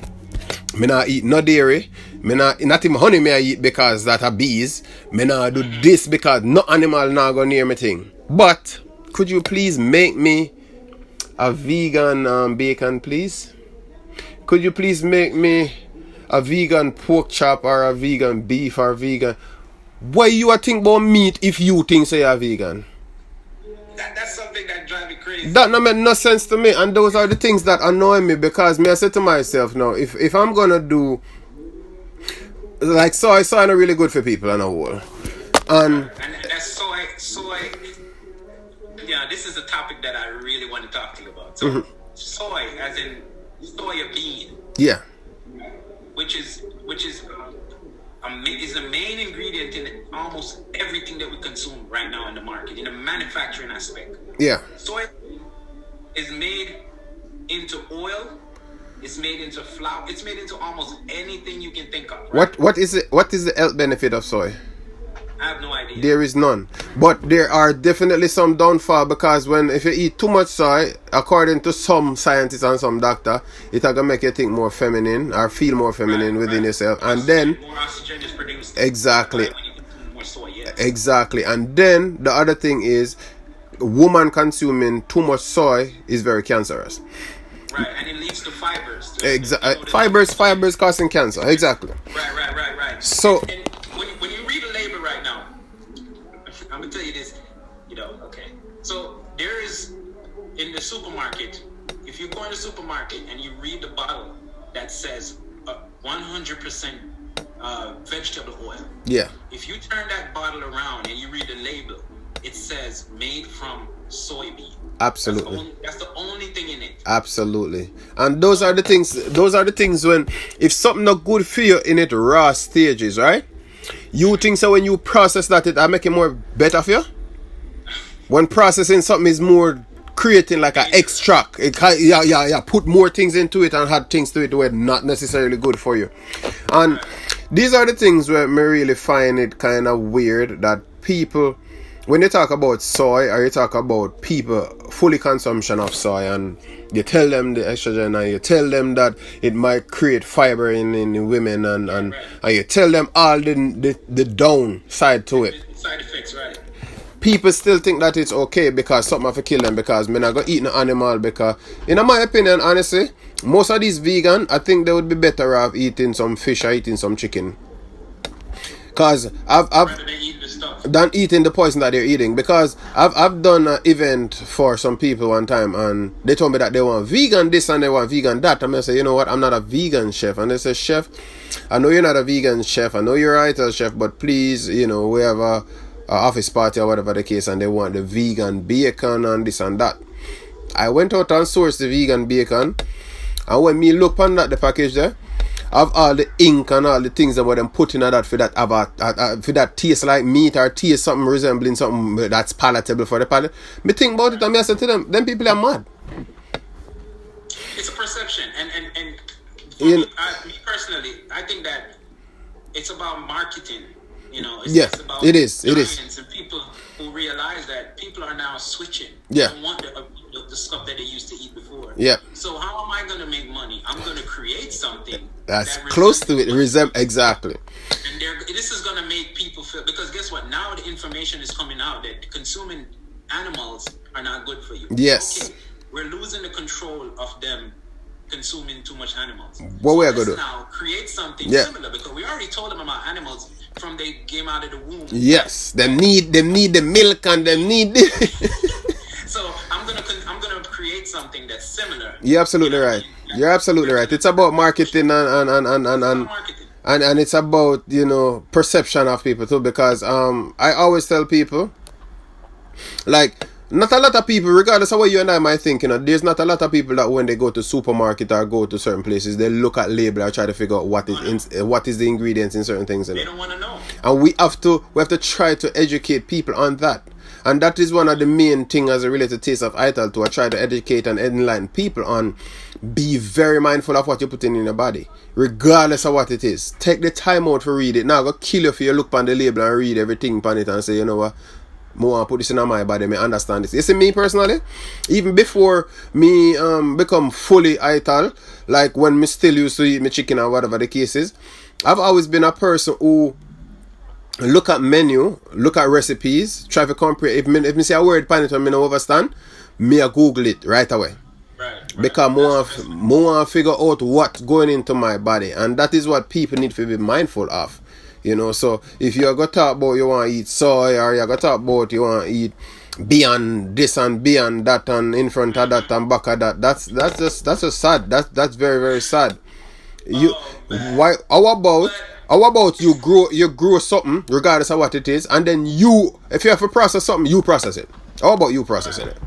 Me not eat no dairy. Me not even honey me I eat because that are bees. Me not do this because no animal not go near me thing. But could you please make me a vegan bacon, please? Could you please make me a vegan pork chop or a vegan beef or vegan? Why you a think about meat if you think say you're vegan? That's something that drives me crazy. That no make no sense to me, and those are the things that annoy me, because me I say to myself now, if I'm gonna do like soy not really good for people on a whole, and that's soy. Yeah, this is a topic that I really want to talk to you about. So soy, as in soya bean. Yeah. Which is the main ingredient in almost everything that we consume right now in the market, in the manufacturing aspect. Yeah. Soy is made into oil. It's made into flour. It's made into almost anything you can think of. Right? What is the health benefit of soy? I have no idea. There is none. But there are definitely some downfall, because if you eat too much soy, according to some scientists and some doctor, it will make you think more feminine or feel more feminine within yourself. And then more oxygen is produced. Exactly. When you consume more soy, yes. Exactly. And then the other thing is, woman consuming too much soy is very cancerous. Right, and it leads to fibers. Fibers causing cancer. Exactly. Right. So and when you read a label right now, I'm gonna tell you this. Okay. So there is in the supermarket. If you go in the supermarket and you read the bottle that says 100% vegetable oil. Yeah. If you turn that bottle around and you read the label, it says made from soybean. Absolutely. That's the only thing in it. Absolutely. And those are the things when, if something not good for you in its raw stages, right? You think so when you process that, it make it more better for you? When processing something is more creating like an extract, put more things into it and add things to it that were not necessarily good for you. And these are the things where me really find it kind of weird that people, when you talk about soy or you talk about people fully consumption of soy, and you tell them the estrogen, and you tell them that it might create fiber in women, and you tell them all the downside to it. Side effects, right? People still think that it's okay because something have to kill them because men are going to eat an animal. Because, in my opinion, honestly, most of these vegan, I think they would be better off eating some fish or eating some chicken. Because than eating the poison that they're eating. Because I've done an event for some people one time, and they told me that they want vegan this and they want vegan that. I'm going to say, you know what, I'm not a vegan chef. And they say, chef, I know you're not a vegan chef, I know you're a writer chef, but please, you know, we have a office party or whatever the case, and they want the vegan bacon and this and that. I went out and sourced the vegan bacon, and when me look on that, the package there, have all the ink and all the things that them put in that for that for that taste like meat or taste something resembling something that's palatable for the palate. Me think about it and I say to them people are mad. It's a perception, and for me personally, I think that it's about marketing. You know, it's about it is. And people who realize that people are now switching. Yeah. They don't want the stuff that they used to eat before. Yeah. So how am I going to make money? I'm going to create something that's close to it. Exactly. And this is going to make people feel, because guess what? Now the information is coming out that consuming animals are not good for you. Yes. Okay, we're losing the control of them consuming too much animals. What we are going to do? Now create something similar, because we already told them about animals from they came out of the womb. Yes, they need the milk and they need So I'm gonna create something that's similar. You're absolutely right. You're absolutely right. It's about marketing and it's about, you know, perception of people too, because I always tell people, like, not a lot of people, regardless of what you and I might think, you know, there's not a lot of people that when they go to supermarket or go to certain places, they look at label or try to figure out what is the ingredients in certain things. You know? They don't want to know. And we have to try to educate people on that. And that is one of the main things as it relates to Taste of Ital too. I try to educate and enlighten people on, be very mindful of what you're putting in your body, regardless of what it is. Take the time out to read it. Now go kill you if you look on the label and read everything on it and say, you know what, more put this in my body, me understand this. You see, me personally, even before me become fully Ital, like when me still used to eat my chicken or whatever the case is, I've always been a person who look at menu, look at recipes, try to compare. If me see a word pan it and me no understand, me a Google it right away. Right. Because more figure out what's going into my body, and that is what people need to be mindful of. You know, so if you're going to talk about you want to eat soy, or you're going to talk about you want to eat beyond this and beyond that and in front of that and back of that, that's just sad. That's very, very sad. How about you grow something regardless of what it is, and then if you have to process something, you process it. How about you processing it?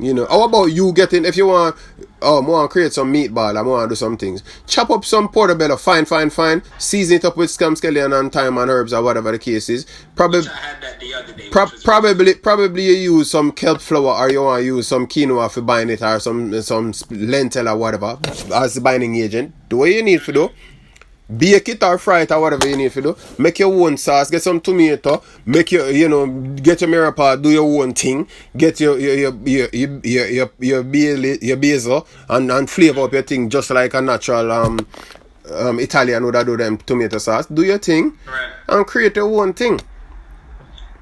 You know, how about you getting, if you want, I want to create some meatball, I want to do some things, chop up some portobello, fine, season it up with scallion and thyme and herbs or whatever the case is. Probably, I had that the other day. Probably you use some kelp flour, or you want to use some quinoa for bind it, or some lentil or whatever as the binding agent. Do what you need to do. Bake it or fry it or whatever you need to do. Make your own sauce. Get some tomato. Make get your mirepoix. Do your own thing. Get your basil and flavor up your thing just like a natural Italian would do them tomato sauce. Do your thing, right, and create your own thing.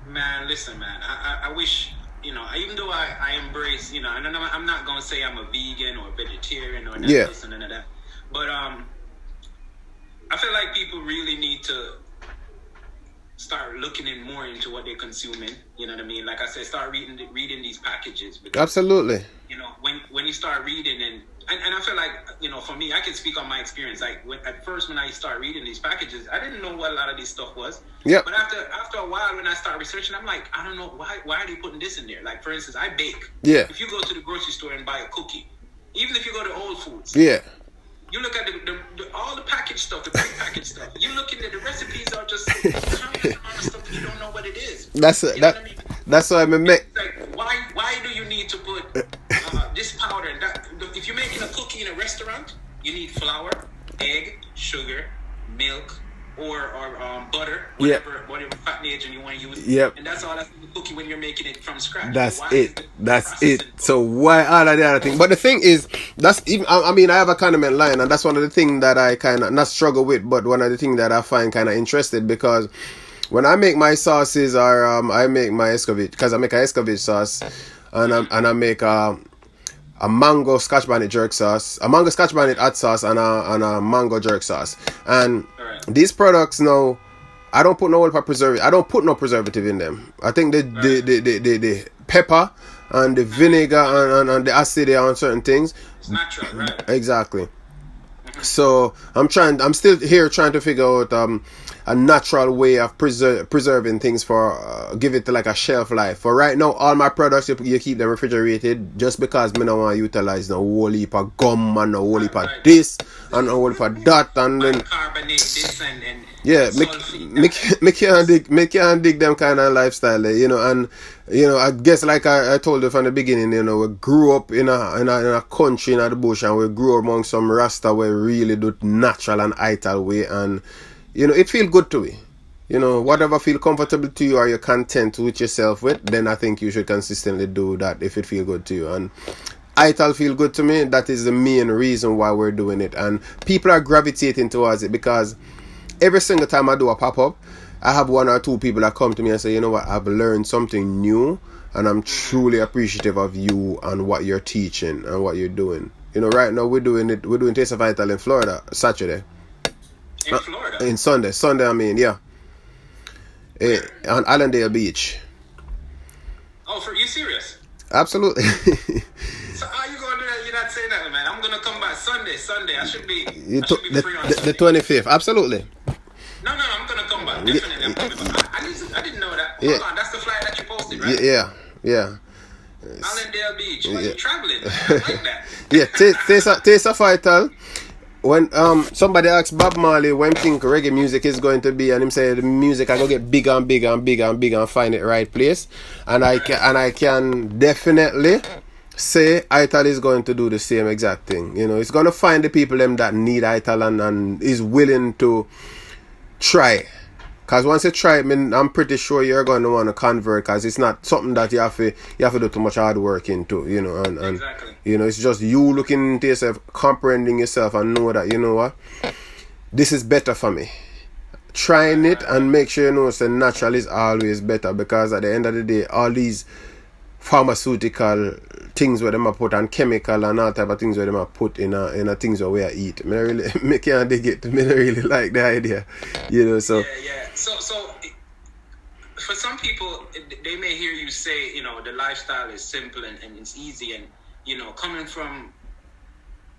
Man, listen, man. I wish, even though I embrace, and I'm not gonna say I'm a vegan or vegetarian or this and none of that, but I feel like people really need to start looking more into what they're consuming. You know what I mean? Like I said, start reading these packages. Because, absolutely. When you start reading and I feel like, for me, I can speak on my experience. Like at first when I start reading these packages, I didn't know what a lot of this stuff was. Yeah. But after a while, when I start researching, I'm like, I don't know why are they putting this in there? Like for instance, I bake. Yeah. If you go to the grocery store and buy a cookie, even if you go to Whole Foods. Yeah. You look at all the packaged stuff, the pre-packaged stuff. You look at the recipes are just countless amount of stuff you don't know what it is. That's why I mean. Like, why do you need to put this powder and that? If you're making a cookie in a restaurant, you need flour, egg, sugar, milk, or butter, Yeah. whatever fattenage and you want to use. Yep. And that's all that's in the cookie when you're making it from scratch. That's Why is it. the That's process it. involved? So why all of the other thing? But the thing is, that's even. I mean, I have a condiment line, and that's one of the things that I kind of not struggle with, but one of the things that I find kind of interested because when I make my sauces, or I make my escovitch, because I make an escovitch sauce, and I make a mango scotch bonnet jerk sauce, a mango scotch bonnet hot sauce, and a mango jerk sauce, and these products now. I don't put no preservative. I don't put no preservative in them. I think the pepper and the vinegar and the acid on certain things. It's natural, right? Exactly. So I'm still here trying to figure out a natural way of preserving things for give it like a shelf life. For right now, all my products you keep them refrigerated just because me don't want to utilize no whole heap of gum and no whole heap of this and no whole heap of that and then carbonate this and yeah, make you dig them kind of lifestyle, you know, and you know, I guess like I told you from the beginning, you know, we grew up in a country in the bush, and we grew up among some Rasta we really do natural and ital way, and you know, it feel good to me. You know, whatever feel comfortable to you or you're content with yourself with, then I think you should consistently do that if it feel good to you. And ital feel good to me. That is the main reason why we're doing it, and people are gravitating towards it because every single time I do a pop-up, I have one or two people that come to me and say, you know what, I've learned something new and I'm truly appreciative of you and what you're teaching and what you're doing. You know, right now we're doing Taste of Ital in Florida, Saturday. In Florida? In Sunday, I mean, yeah. On Allendale Beach. Oh, for you serious? Absolutely. So how you gonna do that? You're not saying that, man. I'm gonna come back Sunday. I should be free on Sunday. The 25th, absolutely. No, I'm gonna come back. Definitely, I'm coming back. I didn't know that. Hold on, that's the flyer that you posted, right? Yeah. Allendale Beach. Why are you traveling? I like that. Yeah, Taste of Ital. When somebody asked Bob Marley when think reggae music is going to be, and him say the music I go get bigger and bigger and bigger and bigger and find it right place, and I can definitely say Ital is going to do the same exact thing. You know, it's going to find the people them that need Ital and is willing to try. Because once you try it, I'm pretty sure you're going to want to convert, because it's not something that you have to do too much hard work into, you know, and exactly. You know, it's just you looking into yourself, comprehending yourself, and know that, you know what, this is better for me. Trying it and make sure you know that natural is always better, because at the end of the day, all these pharmaceutical things where them are put and chemical and all type of things where them are put in a things where we are eat. Me can't dig it. Me don't really like the idea, you know. So yeah. So for some people, they may hear you say, you know, the lifestyle is simple and it's easy, and you know, coming from,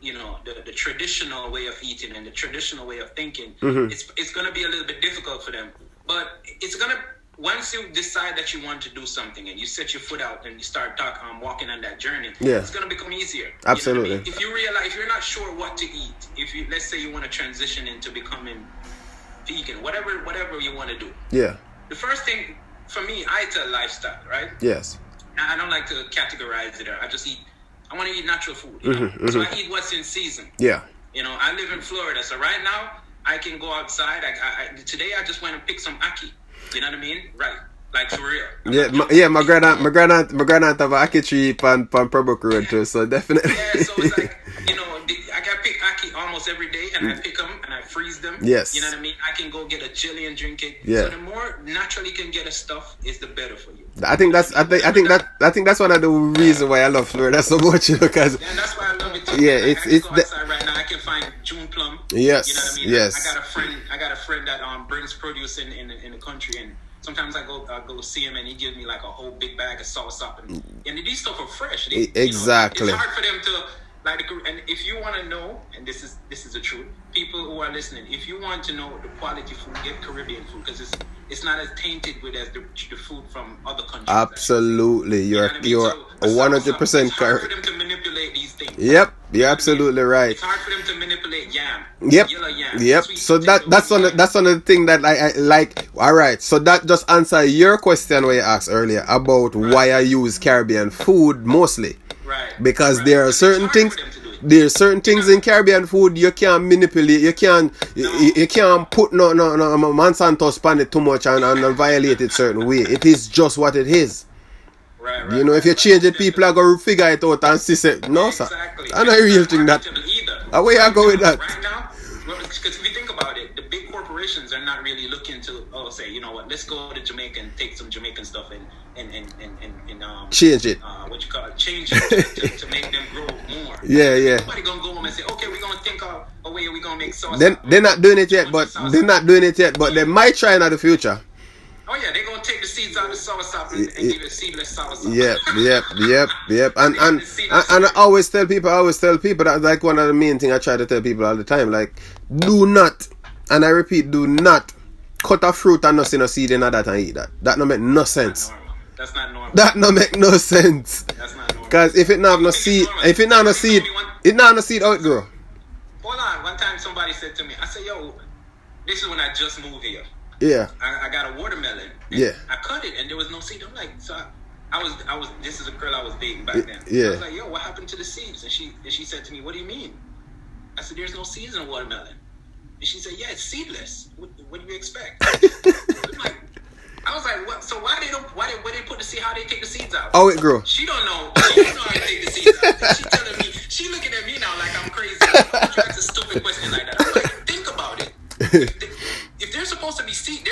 you know, the traditional way of eating and the traditional way of thinking, it's going to be a little bit difficult for them. But it's going to, once you decide that you want to do something and you set your foot out and you start walking on that journey, it's going to become easier. Absolutely. You know what I mean? If you realize, if you're not sure what to eat, let's say you want to transition into becoming vegan, whatever you want to do. Yeah. The first thing for me, I eat a lifestyle, right? Yes. I don't like to categorize it. I want to eat natural food. You know? So I eat what's in season. Yeah. You know, I live in Florida, so right now I can go outside. Today I just went and picked some ackee. You know what I mean? Right. Like for real. My granddaughter have an ackee tree on Pembroke Road too, so definitely. Yeah, so it's like, you know, I can pick ackee almost every day, and I pick them and I freeze them. Yes. You know what I mean? I can go get a jelly and drink it. Yeah. So the more naturally you can get a stuff, is the better for you. I think that's one of the reasons why I love Florida so much, you know, because and that's why I love it too. Yeah, like, I can go outside right now. I can find June plum. Yes. You know what I mean? Yes. I got a friend that brings produce in the country, and sometimes I go see him and he gives me like a whole big bag of salsa, and these stuff are fresh. Exactly. You know, it's hard for them to like, and if you want to know, and this is the truth, people who are listening, if you want to know the quality food, get Caribbean food, because it's not as tainted with as the food from other countries. Absolutely, you're 100% correct. For them to manipulate these things. Yep, you're absolutely right. It's hard for them to manipulate yam. Yep. Yellow yam. Yep. So that's on the thing that I like. All right. So that just answer your question where you asked earlier about why I use Caribbean food mostly. Right. Because there are certain things. There's certain things in Caribbean food you can't manipulate. You can't put no Monsanto span it too much and violate it certain way. It is just what it is. Right. You know, if you change it, people are going to figure it out and see it. No, sir. Exactly. I know a real thing that. Where you go with that? Right now, because if you think about it, the big corporations are not really looking to say, you know what, let's go to Jamaica and take some Jamaican stuff and change it. Change it to make them grow more. Yeah. Nobody gonna go home and say, okay, we're gonna think of a way we're gonna make sauce. They're not doing it yet, but they might try in the future. Oh yeah, they're gonna take the seeds out of the soursop and give it seedless soursop. Yep. And I always tell people that, like, one of the main things I try to tell people all the time, like, do not, and I repeat, do not cut a fruit and not see no seed in that and eat that. That don't make no sense. That's not normal. That don't make no sense. That's not normal. Because if it not have no seed, it not have no seed, how it grow? Hold on. One time somebody said to me, I said, yo, this is when I just moved here. Yeah. I got a watermelon. Yeah. I cut it and there was no seed. I'm like, so I was. This is a girl I was dating back then. Yeah. I was like, yo, what happened to the seeds? And she said to me, what do you mean? I said, there's no seeds in a watermelon. And she said, yeah, it's seedless. What do you expect? I was like, what? So why they put the seed? How they take the seeds out? Oh, it grow. She don't know. She don't know how to take the seeds out. And she telling me, she looking at me now like I'm crazy. That's a stupid question like that. I'm like, think about it. If they're supposed to be seed,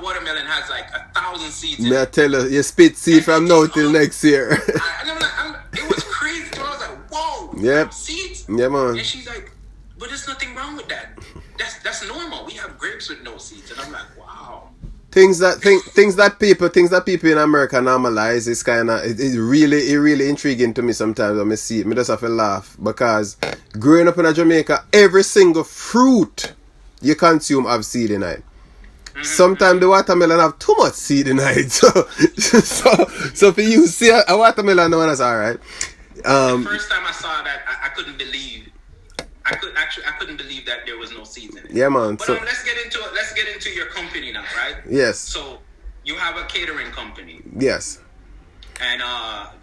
watermelon has like 1,000 seeds in it. I tell you spit seed from now till next year. It was crazy. I was like, whoa. Yep. Seeds? Yeah, man. And she's like, but there's nothing wrong with that. That's normal. We have grapes with no seeds. And I'm like, wow. Things that people in America normalize is kind of it really intriguing to me sometimes when I see it. Me just have to laugh because growing up in Jamaica, every single fruit you consume have seed in it. Sometimes the watermelon have too much seed in it. So for you see a watermelon, no one is alright. The first time I saw that, I couldn't believe. I couldn't believe that there was no seeds in it. Yeah, man. But let's get into your company now, right? Yes. So you have a catering company. Yes. And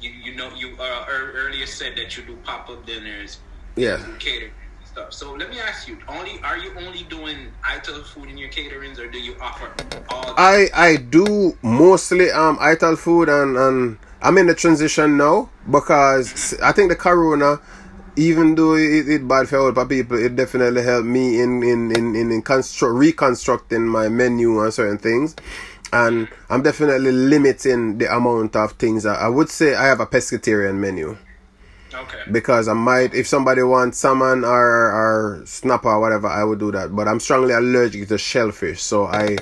you earlier said that you do pop-up dinners. Yeah. You catering and stuff. So let me ask you: are you only doing ITIL food in your caterings, or do you offer all? I do mostly ITIL food, and I'm in the transition now because I think the Corona, even though it bad for all people, it definitely helped me in reconstructing my menu and certain things. And I'm definitely limiting the amount of things. I would say I have a pescatarian menu. Okay. Because I might, if somebody wants salmon or snapper or whatever, I would do that. But I'm strongly allergic to shellfish, so I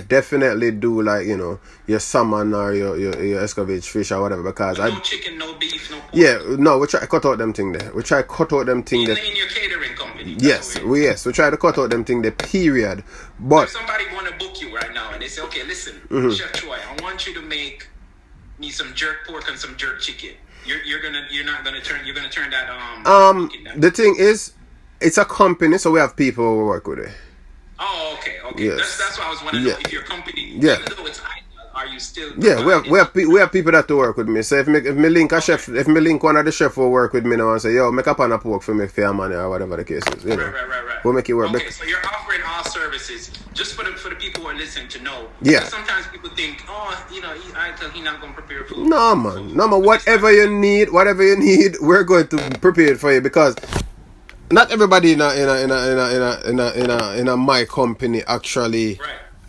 definitely do, like, you know, your salmon or your escovitch fish or whatever, because no chicken, no beef, no pork. Yeah, no, we try to cut out them thing there. We try to cut out them thing there. In your catering company. Yes, we try to cut out them thing there, period. But if somebody want to book you right now and they say, okay, listen, Chef Troy, I want you to make me some jerk pork and some jerk chicken. You're gonna turn that the thing is, it's a company, so we have people who work with it. Oh, okay. Yes. That's what I was wondering. Yeah. If your company, yeah, even though it's are you still? Yeah, we have people that to work with me. So if me link a chef, if me link one of the chef who work with me now and say, yo, make a pan of pork for me for your money or whatever the case is, you know. Right. We'll make it work. Okay, so you're offering all services just for the people who are listening to know. Yeah. Because sometimes people think, he's not going to prepare food. No man. Whatever you need, we're going to prepare it for you, because not everybody in my company actually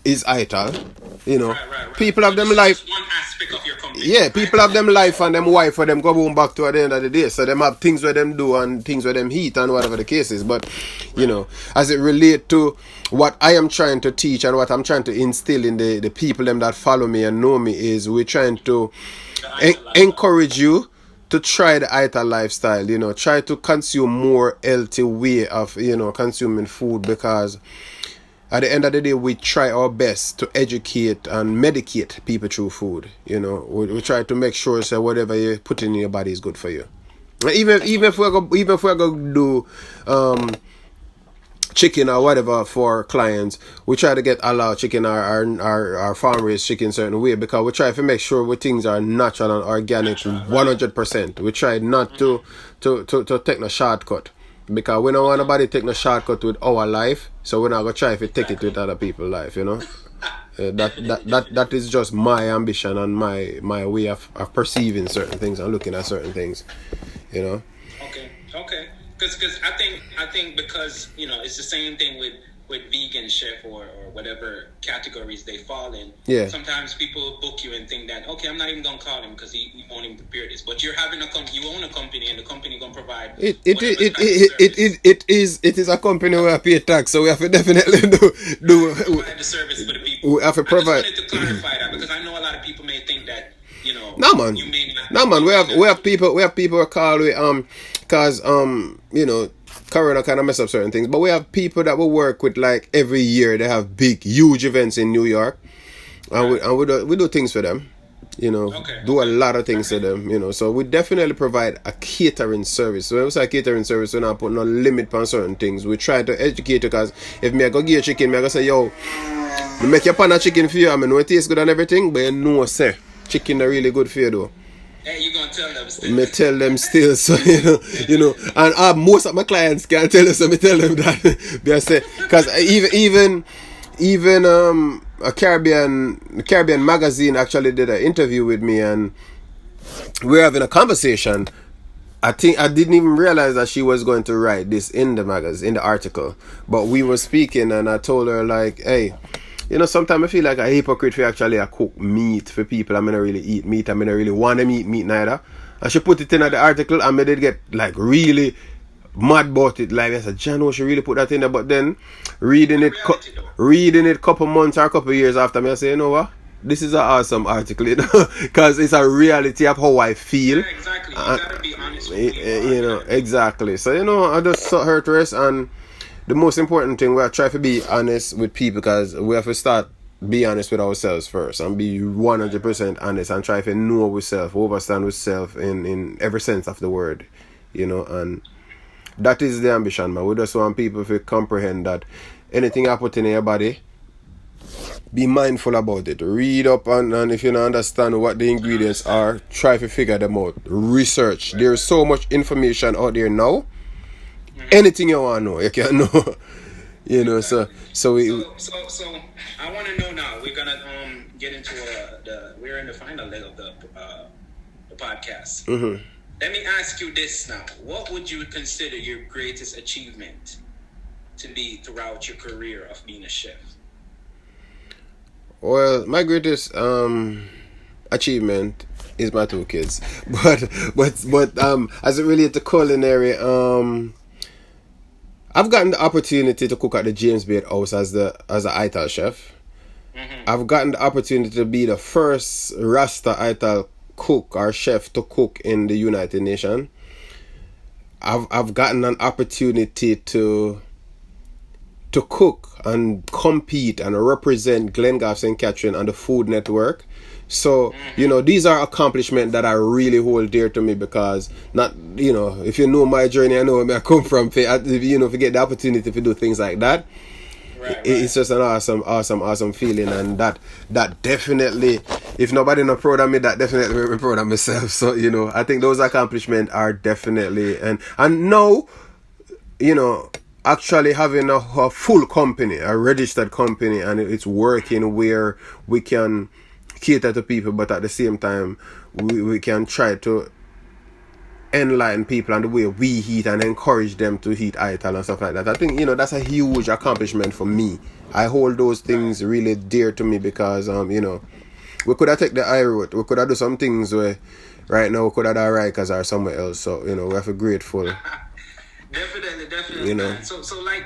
is ITIL. You know, right. People have them life. One aspect of your company. Yeah, people have them life and them wife for them go home back to at the end of the day. So them have things where them do and things where them heat and whatever the case is. But you know, as it relate to what I am trying to teach and what I'm trying to instill in the people them that follow me and know me is we're trying to encourage you to try the ITIL lifestyle. You know, try to consume more healthy way of, you know, consuming food, because at the end of the day, we try our best to educate and medicate people through food. You know, we try to make sure that whatever you put in your body is good for you. Even if we're going to do chicken or whatever for clients, we try to get all our chicken, our farm raised chicken certain way, because we try to make sure we things are natural and organic 100%. We try not to take no shortcut, because we don't want nobody take no shortcut with our life, so we're not gonna try to take it with other people's life, you know. That is just my ambition and my way of perceiving certain things and looking at certain things, you know. Okay. Because I think because, you know, it's the same thing with vegan chef or whatever categories they fall in. Yeah. Sometimes people book you and think that, okay, I'm not even gonna call him because he won't even prepare this. But you're having you own a company, and the company gonna provide. It is a company where I pay tax, so we have to definitely provide the service for the people. We have to provide. I just wanted to clarify that, because I know a lot of people may think that, you know. No man. We have people who call because you know, Corona kind of mess up certain things, but we have people that we work with like every year. They have huge events in New York, and we do things for them, you know. Do a lot of things for them, you know. So we definitely provide a catering service. So when we say catering service, we're not putting no limit on certain things. We try to educate you, because if me I go give you chicken, me I go say, yo, me make your pan of chicken for you. I mean, know it tastes good and everything, but you know, say chicken are really good for you though. Hey, you gonna tell them still? Me tell them still, so you know, and most of my clients can't tell us, so me tell them that. Because even a Caribbean magazine actually did an interview with me, and we're having a conversation. I think I didn't even realize that she was going to write this in the magazine, in the article. But we were speaking, and I told her like, hey, you know, sometimes I feel like a hypocrite for actually cook meat for people. I mean, I really eat meat. I mean, I really want them eat meat neither. And she put it in the article, and I did get like really mad about it. Like I said, John, she really put that in there. But then reading it couple months or a couple years after, me I say, you know what? This is an awesome article, you know, because it's a reality of how I feel. Yeah, exactly. You gotta be honest with you know, exactly. So, you know, I just saw her to rest, and the most important thing, we have to try to be honest with people, because we have to start be honest with ourselves first and be 100% honest and try to know ourselves, understand ourselves in every sense of the word, you know. And that is the ambition, man. We just want people to comprehend that anything I put in your body, be mindful about it. Read up, and if you don't understand what the ingredients are, try to figure them out. Research. There's so much information out there now. Anything you want to know, you can know. You know, so I want to know now. We're gonna get into we're in the final leg of the podcast. Mm-hmm. Let me ask you this now: what would you consider your greatest achievement to be throughout your career of being a chef? Well, my greatest achievement is my 2 kids, but as it relates to culinary, I've gotten the opportunity to cook at the James Beard House as an ITAL chef. Mm-hmm. I've gotten the opportunity to be the first Rasta ITAL cook or chef to cook in the United Nations. I've gotten an opportunity to cook and compete and represent Glengarve St. Catherine and the Food Network. So, you know, these are accomplishments that I really hold dear to me, because not, you know, if you know my journey, I know where I come from, you know, if you get the opportunity to do things like that, it's just an awesome feeling. And that definitely, if nobody not proud of me, that definitely make me proud of myself. So, you know, I think those accomplishments are definitely, and now, you know, actually having a full company, a registered company, and it's working where we can cater to people, but at the same time we can try to enlighten people on the way we eat and encourage them to eat ITAL and stuff like that. I think, you know, that's a huge accomplishment for me. I hold those things really dear to me, because you know, we could have taken the high road. We could have do some things where right now we could have done Rikers or somewhere else. So, you know, we have to be grateful. Definitely. You know. So like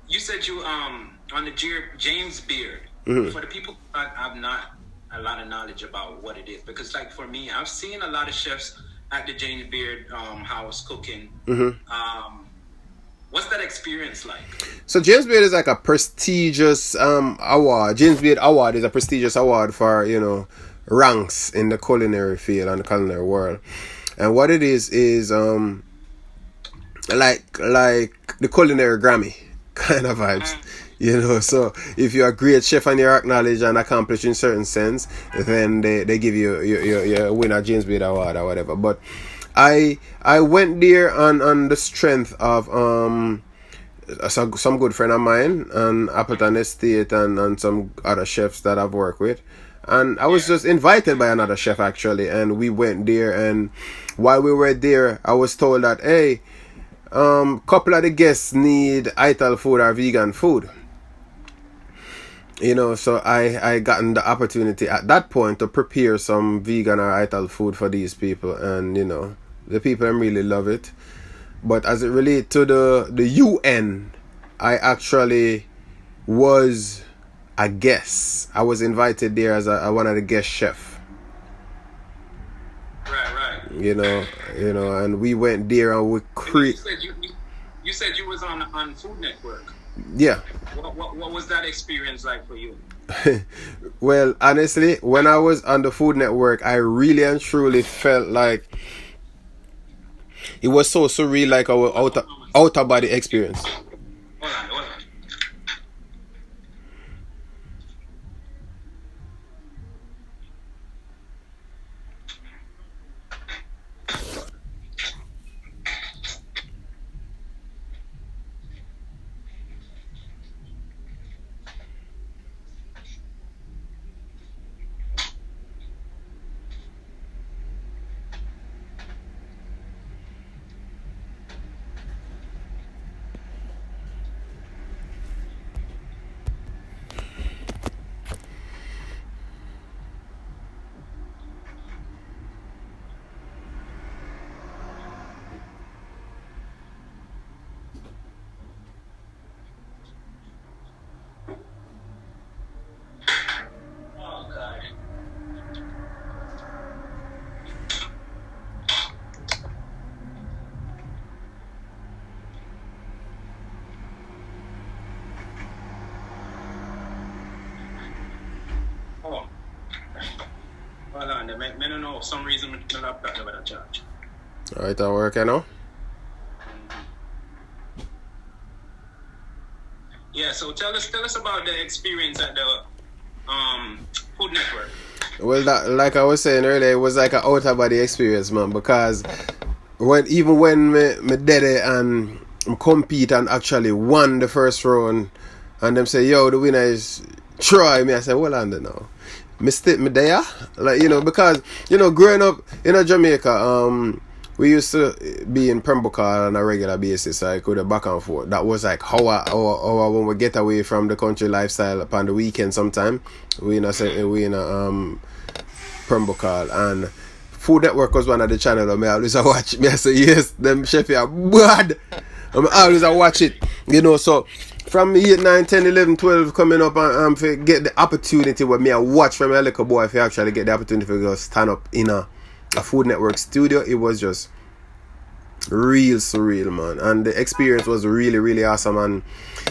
you said you on the James Beard. Mm-hmm. For the people, I've not a lot of knowledge about what it is, because like for me, I've seen a lot of chefs at the James Beard house cooking. Mm-hmm. What's that experience like? So James Beard is like a prestigious award. James Beard Award is a prestigious award for, you know, ranks in the culinary field and the culinary world. And what it is like the culinary Grammy. kind of vibes. So if you're a great chef and you're acknowledged and accomplished in certain sense, then they give you your winner James Beard Award or whatever. But I went there on the strength of some good friend of mine and Appleton Estate and some other chefs that I've worked with. And I was just invited by another chef actually, and we went there, and while we were there I was told that, hey, couple of the guests need ital food or vegan food. So I gotten the opportunity at that point to prepare some vegan or ital food for these people, and the people really love it. But as it relates to the UN, I actually was a guest. I was invited there as one of the guest chef. Right. And we went there and we You said you was on Food Network. Yeah. What was that experience like for you? Well, honestly, when I was on the Food Network, I really and truly felt like it was so surreal, like our outer body experience. Hold on. Hold on, I don't know, for some reason my laptop never got charge. Alright, that working now? Yeah, so tell us about the experience at the Food Network. Well, that, like I was saying earlier, it was like an outer body experience, man, because when me did it and compete and actually won the first round, and them say, yo, the winner is Troy, I said, well, under now. Me there, like, because, growing up in Jamaica, we used to be in Pembroke on a regular basis, so I could have back and forth. That was like how when we get away from the country lifestyle upon the weekend sometime, we in Pembroke, and Food Network was one of the channels I always watch. I say, yes, them chef are bad. I always watch it, so from 8, 9, 10, 11, 12 coming up and get the opportunity where me I watch from a little boy, if you actually get the opportunity to go stand up in a Food Network studio, it was just real surreal, man. And the experience was really, really awesome, and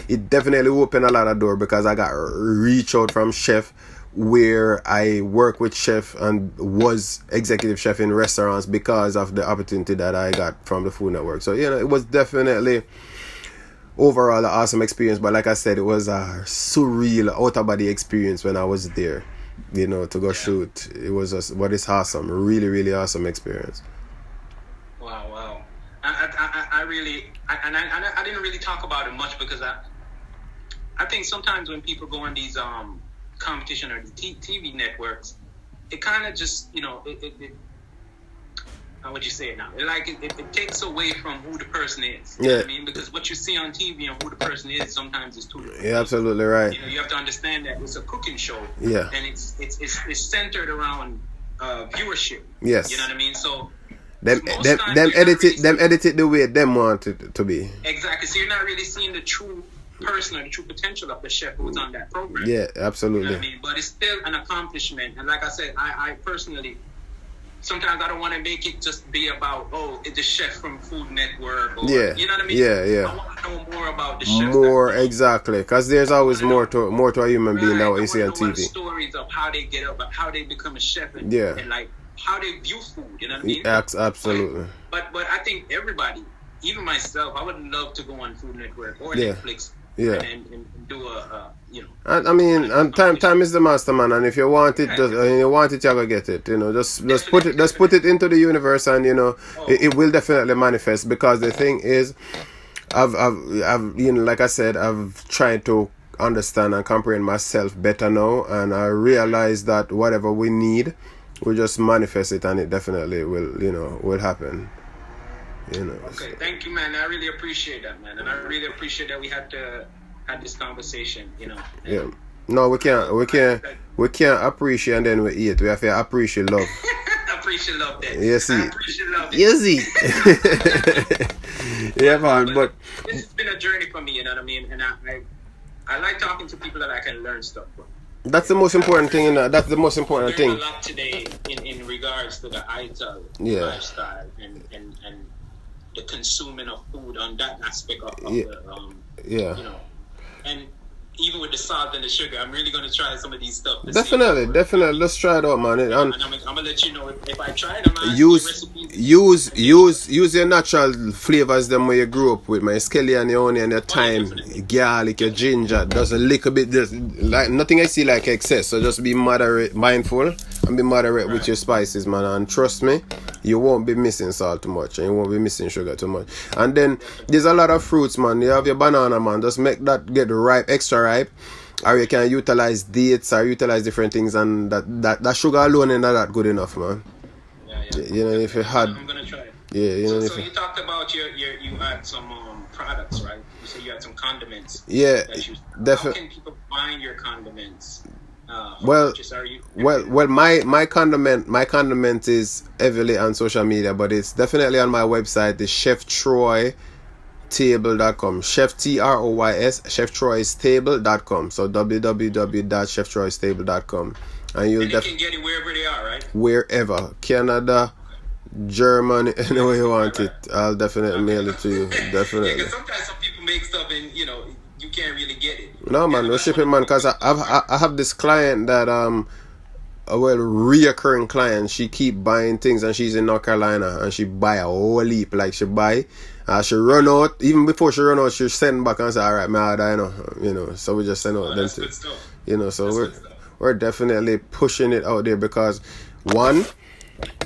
it definitely opened a lot of doors because I got reach out from chef where I work with chef and was executive chef in restaurants because of the opportunity that I got from the Food Network. So, it was definitely overall an awesome experience, but like I said, it was a surreal outer body experience when I was there, to go shoot. It was it's awesome, really, really awesome experience. Wow. I really didn't really talk about it much because I think sometimes when people go on these competition or the TV networks, it kind of just it how would you say it now? It takes away from who the person is. You know what I mean? Because what you see on TV and who the person is sometimes is too different. Yeah, absolutely right. You have to understand that it's a cooking show. Yeah. And it's centered around viewership. Yes. You know what I mean? So them edit it the way them want it to be. Exactly. So you're not really seeing the true person or the true potential of the chef who's on that program. Yeah, absolutely. You know what I mean? But it's still an accomplishment. And like I said, I personally, sometimes I don't want to make it just be about, it's the chef from Food Network. Or, you know what I mean? Yeah. I want to know more about the chef. More, exactly. Because there's always more to a human being than what you see on TV. Stories of how they get up, how they become a chef, and like how they view food. You know what I mean? Absolutely. But I think everybody, even myself, I would love to go on Food Network or Netflix Yeah. and do a I mean, and time is the master, man. And if you want it, you want it, you're gonna get it. Just put it into the universe, and it will definitely manifest. Because the thing is, I've like I said, I've tried to understand and comprehend myself better now, and I realize that whatever we need, we just manifest it, and it definitely will happen. Okay, thank you, man. I really appreciate that, man, and I really appreciate that we had this conversation. Yeah. No, we can't appreciate and then we eat. We have to appreciate love. Appreciate love, then. You see. Appreciate love. You see. Yeah, man. But this has been a journey for me. You know what I mean? And I like talking to people that I can learn stuff from. That's the most important thing. That's the most important thing. I learned a lot today in regards to the ITAL lifestyle and the consuming of food on that aspect of the and even with the salt and the sugar, I'm really gonna try some of these stuff. Definitely. Let's try it out, man. And I'm gonna let you know if I try them. Use your natural flavors them where you grew up with. My scallion, your onion, your thyme, garlic, your ginger. Just a little bit. Just like nothing I see like excess. So just be mindful, and be moderate with your spices, man. And trust me, you won't be missing salt too much, and you won't be missing sugar too much. And then there's a lot of fruits, man. You have your banana, man. Just make that get ripe, extra ripe, or you can utilize dates or utilize different things, and that sugar alone ain't that good enough, man. If you had, I'm gonna try it. Yeah, So you talked about you had some products, right? You said you had some condiments. Yeah, definitely. How can people find your condiments? Well, my condiment is heavily on social media, but it's definitely on my website, the cheftroystable.com. Chef TROYS, cheftroystable.com. So www.cheftroystable.com. And you can get it wherever they are, right? Wherever. Canada, Germany, anywhere you want it. I'll definitely mail it to you. Definitely. Because sometimes some people make stuff and you can't really get it. No, man, no shipping, man. Because I have this client that a reoccurring client. She keep buying things, and she's in North Carolina, and she buy a whole heap. Like she buy, she run out. Even before she run out, she send back and say, "All right, man, I know." So we just send out them things. So we're definitely pushing it out there because one,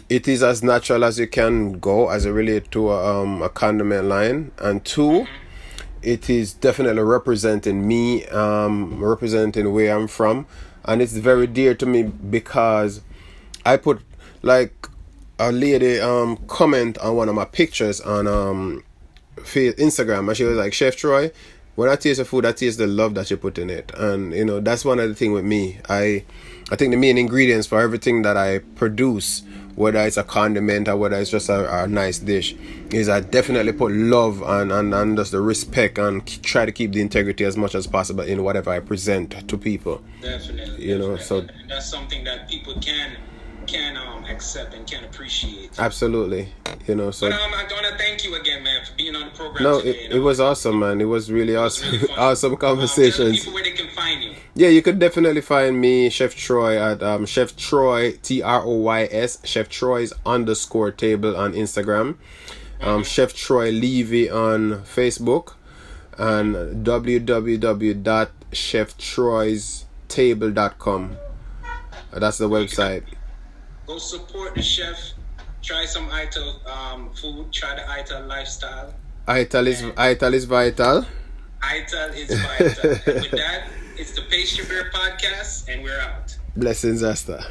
it is as natural as you can go as it relates to a condiment line, and two, it is definitely representing me, representing where I'm from, and it's very dear to me because I put like a lady comment on one of my pictures on Instagram, and she was like, "Chef Troy, when I taste the food, I taste the love that you put in it." And that's one of the things with me. I think the main ingredients for everything that I produce, whether it's a condiment or whether it's just a nice dish, is I definitely put love and just the respect and try to keep the integrity as much as possible in whatever I present to people. Definitely. So and that's something that people can accept and can appreciate. Absolutely. So. But I want to thank you again, man, for being on the program. No, today, it was awesome, man. It was really awesome. Really awesome conversations. Tell people where they can find you. Yeah, you could definitely find me, Chef Troy, at Chef Troy, TROYS, Chef Troy's _table on Instagram, Chef Troy Levy on Facebook, and www.cheftroystable.com. That's the website. Go support the chef. Try some ITAL food. Try the ITAL lifestyle. ITAL is vital. ITAL is vital. And with that, it's the Pastry Bear Podcast, and we're out. Blessings, Asta.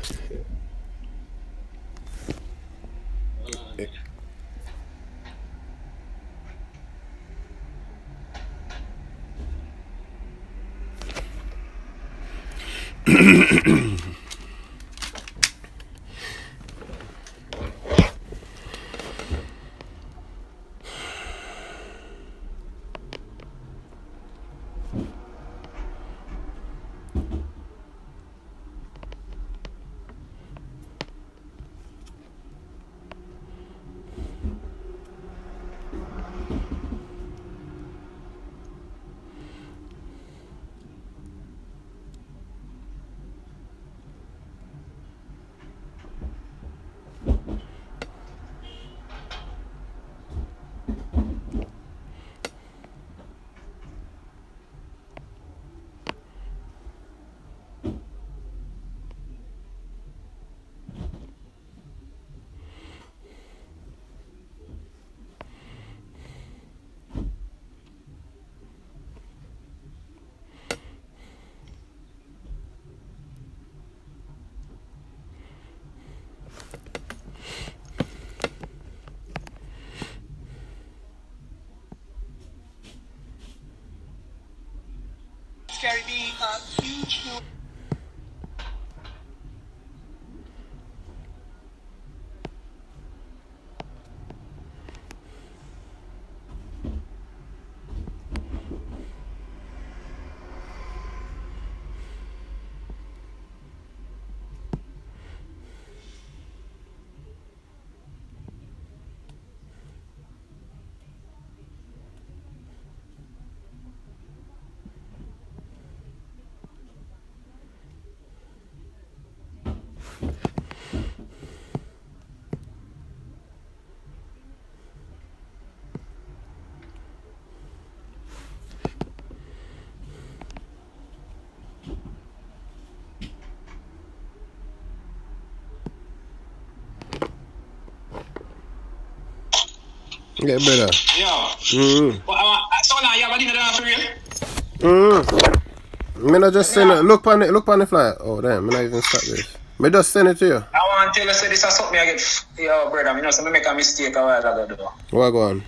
Get better. Yo. So now you have a dinner down for real? Me not just send it. Look on the flyer. Oh damn, me not even start this. Me just send it to you. I want to tell you, say this is something I get. Yo, brother, so me make a mistake a while ago. What go on?